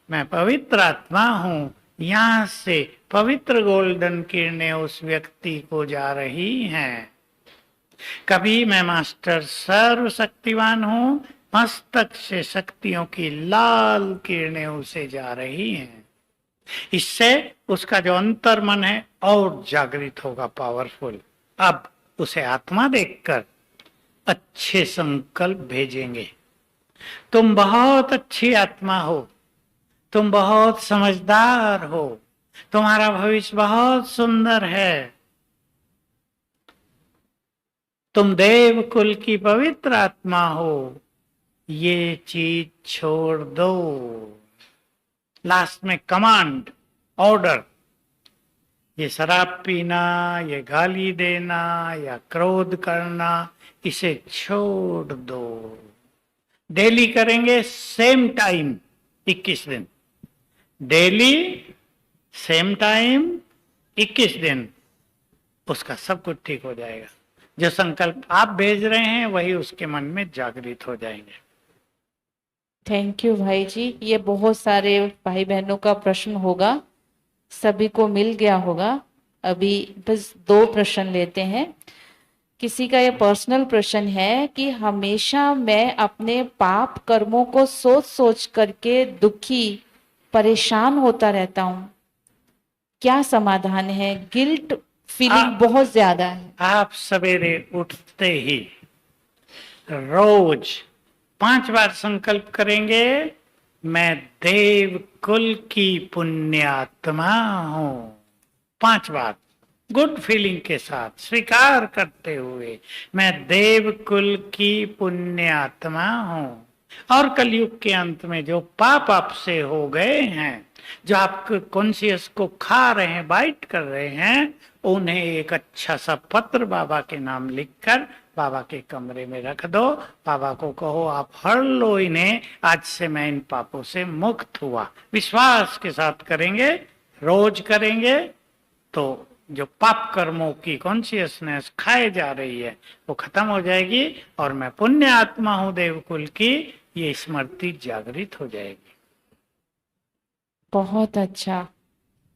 मैं पवित्र आत्मा हूं, यहां से पवित्र गोल्डन किरणें उस व्यक्ति को जा रही हैं। कभी मैं मास्टर सर्वशक्तिवान हूं, मस्तक से शक्तियों की लाल किरणें उसे जा रही हैं। इससे उसका जो अंतर मन है और जागृत होगा, पावरफुल। अब उसे आत्मा देखकर अच्छे संकल्प भेजेंगे। तुम बहुत अच्छी आत्मा हो, तुम बहुत समझदार हो, तुम्हारा भविष्य बहुत सुंदर है, तुम देव कुल की पवित्र आत्मा हो, ये चीज छोड़ दो। लास्ट में कमांड, ऑर्डर। ये शराब पीना, ये गाली देना या क्रोध करना, इसे छोड़ दो। डेली करेंगे, सेम टाइम 21 दिन, डेली सेम टाइम 21 दिन, उसका सब कुछ ठीक हो जाएगा। जो संकल्प आप भेज रहे हैं वही उसके मन में जागृत हो जाएंगे। थैंक यू भाई जी। ये बहुत सारे भाई बहनों का प्रश्न होगा, सभी को मिल गया होगा। अभी बस 2 प्रश्न लेते हैं। किसी का ये पर्सनल प्रश्न है कि हमेशा मैं अपने पाप कर्मों को सोच सोच करके दुखी परेशान होता रहता हूँ, क्या समाधान है? गिल्ट फीलिंग बहुत ज्यादा है। आप सवेरे उठते ही रोज 5 बार संकल्प करेंगे, मैं देव कुल की पुण्यात्मा हूं। 5 बार गुड फीलिंग के साथ स्वीकार करते हुए, मैं देव कुल की पुण्यात्मा हूं। और कलयुग के अंत में जो पाप आपसे हो गए हैं जो आपके कॉन्शियस को खा रहे हैं, बाइट कर रहे हैं, उन्हें एक अच्छा सा पत्र बाबा के नाम लिखकर बाबा के कमरे में रख दो। बाबा को कहो आप हर लो इन्हें, आज से मैं इन पापों से मुक्त हुआ। विश्वास के साथ करेंगे, रोज करेंगे, तो जो पाप कर्मों की कॉन्शियसनेस खाए जा रही है वो खत्म हो जाएगी और मैं पुण्य आत्मा हूं देवकुल की, ये स्मृति जागृत हो जाएगी। बहुत अच्छा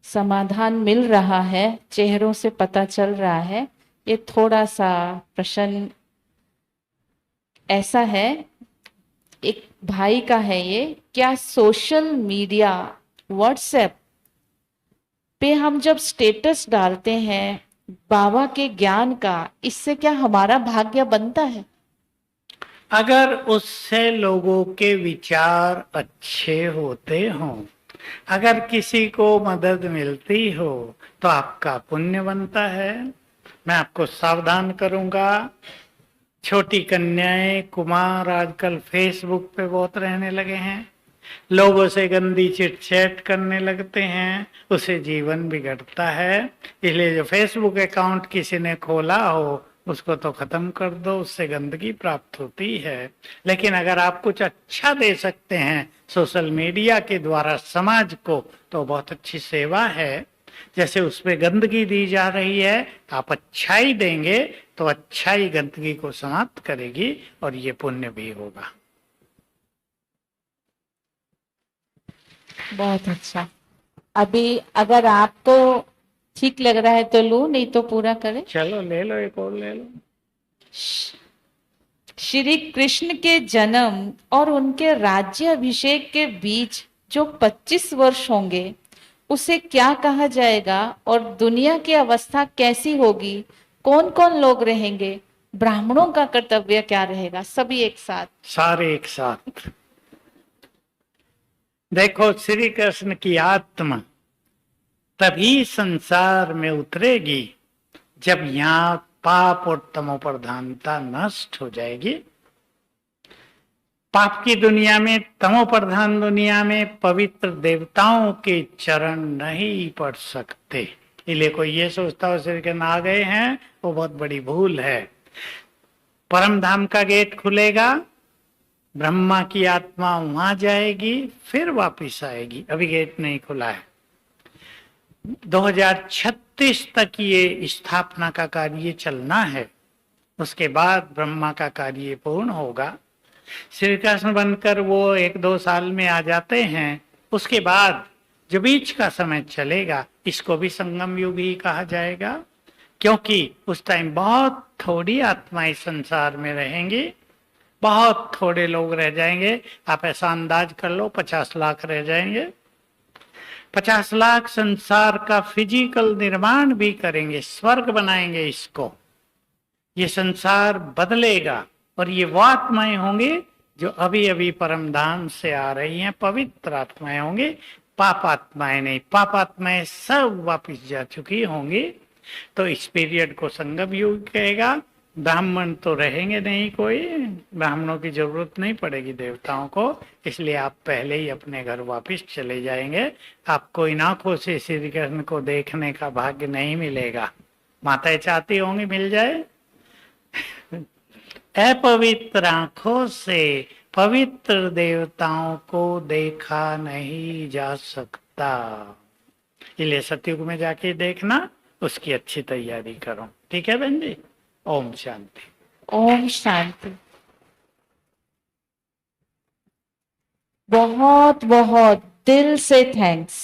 समाधान मिल रहा है, चेहरों से पता चल रहा है। ये थोड़ा सा प्रश्न ऐसा है, एक भाई का है ये, क्या सोशल मीडिया व्हाट्सएप पे हम जब स्टेटस डालते हैं बाबा के ज्ञान का, इससे क्या हमारा भाग्य बनता है? अगर उससे लोगों के विचार अच्छे होते हों, अगर किसी को मदद मिलती हो तो आपका पुण्य बनता है। मैं आपको सावधान करूंगा, छोटी कन्याएं, कुमार आजकल फेसबुक पे बहुत रहने लगे हैं, लोगों से गंदी चिट चैट करने लगते हैं, उसे जीवन बिगड़ता है। इसलिए जो फेसबुक अकाउंट किसी ने खोला हो उसको तो खत्म कर दो, उससे गंदगी प्राप्त होती है। लेकिन अगर आप कुछ अच्छा दे सकते हैं सोशल मीडिया के द्वारा समाज को, तो बहुत अच्छी सेवा है। जैसे उसमें गंदगी दी जा रही है, आप अच्छाई देंगे तो अच्छाई गंदगी को समाप्त करेगी और ये पुण्य भी होगा। बहुत अच्छा। अभी अगर आपको ठीक लग रहा है तो लूं, नहीं तो पूरा करें। चलो ले लो, एक और ले लो। श्री कृष्ण के जन्म और उनके राज्य अभिषेक के बीच जो 25 वर्ष होंगे उसे क्या कहा जाएगा, और दुनिया की अवस्था कैसी होगी, कौन कौन लोग रहेंगे, ब्राह्मणों का कर्तव्य क्या रहेगा? सभी एक साथ, सारे एक साथ। देखो, श्री कृष्ण की आत्मा तभी संसार में उतरेगी जब यहाँ पाप और तमोप्रधानता नष्ट हो जाएगी। पाप की दुनिया में, तमोप्रधान दुनिया में पवित्र देवताओं के चरण नहीं पड़ सकते। इसलिए कोई ये सोचता हो श्री कृष्ण आ गए हैं, वो बहुत बड़ी भूल है। परम धाम का गेट खुलेगा, ब्रह्मा की आत्मा वहां जाएगी, फिर वापिस आएगी। अभी गेट नहीं खुला है। 2036 तक ये स्थापना का कार्य चलना है, उसके बाद ब्रह्मा का कार्य पूर्ण होगा। श्री कृष्ण बनकर वो 1-2 साल में आ जाते हैं, उसके बाद जो बीच का समय चलेगा इसको भी संगम युग ही कहा जाएगा, क्योंकि उस टाइम बहुत थोड़ी आत्माएं संसार में रहेंगी, बहुत थोड़े लोग रह जाएंगे। आप ऐसा अंदाज कर लो 50 लाख रह जाएंगे। 50 लाख संसार का फिजिकल निर्माण भी करेंगे, स्वर्ग बनाएंगे इसको। ये संसार बदलेगा और ये वो आत्माएं होंगी जो अभी अभी परम धाम से आ रही हैं, पवित्र आत्माएं होंगी, पाप आत्माएं नहीं। पाप आत्माएं सब वापिस जा चुकी होंगी। तो इस पीरियड को संगम युग कहेगा। ब्राह्मण तो रहेंगे नहीं, कोई ब्राह्मणों की जरूरत नहीं पड़ेगी देवताओं को, इसलिए आप पहले ही अपने घर वापस चले जाएंगे। आपको इन आंखों से श्री कृष्ण को देखने का भाग्य नहीं मिलेगा। माताएं चाहती होंगी मिल जाए। अपवित्र आंखों से पवित्र देवताओं को देखा नहीं जा सकता, इसलिए सतयुग में जाके देखना, उसकी अच्छी तैयारी करो। ठीक है बहन जी? ओम शांति। ओम शांति। बहुत बहुत दिल से थैंक्स।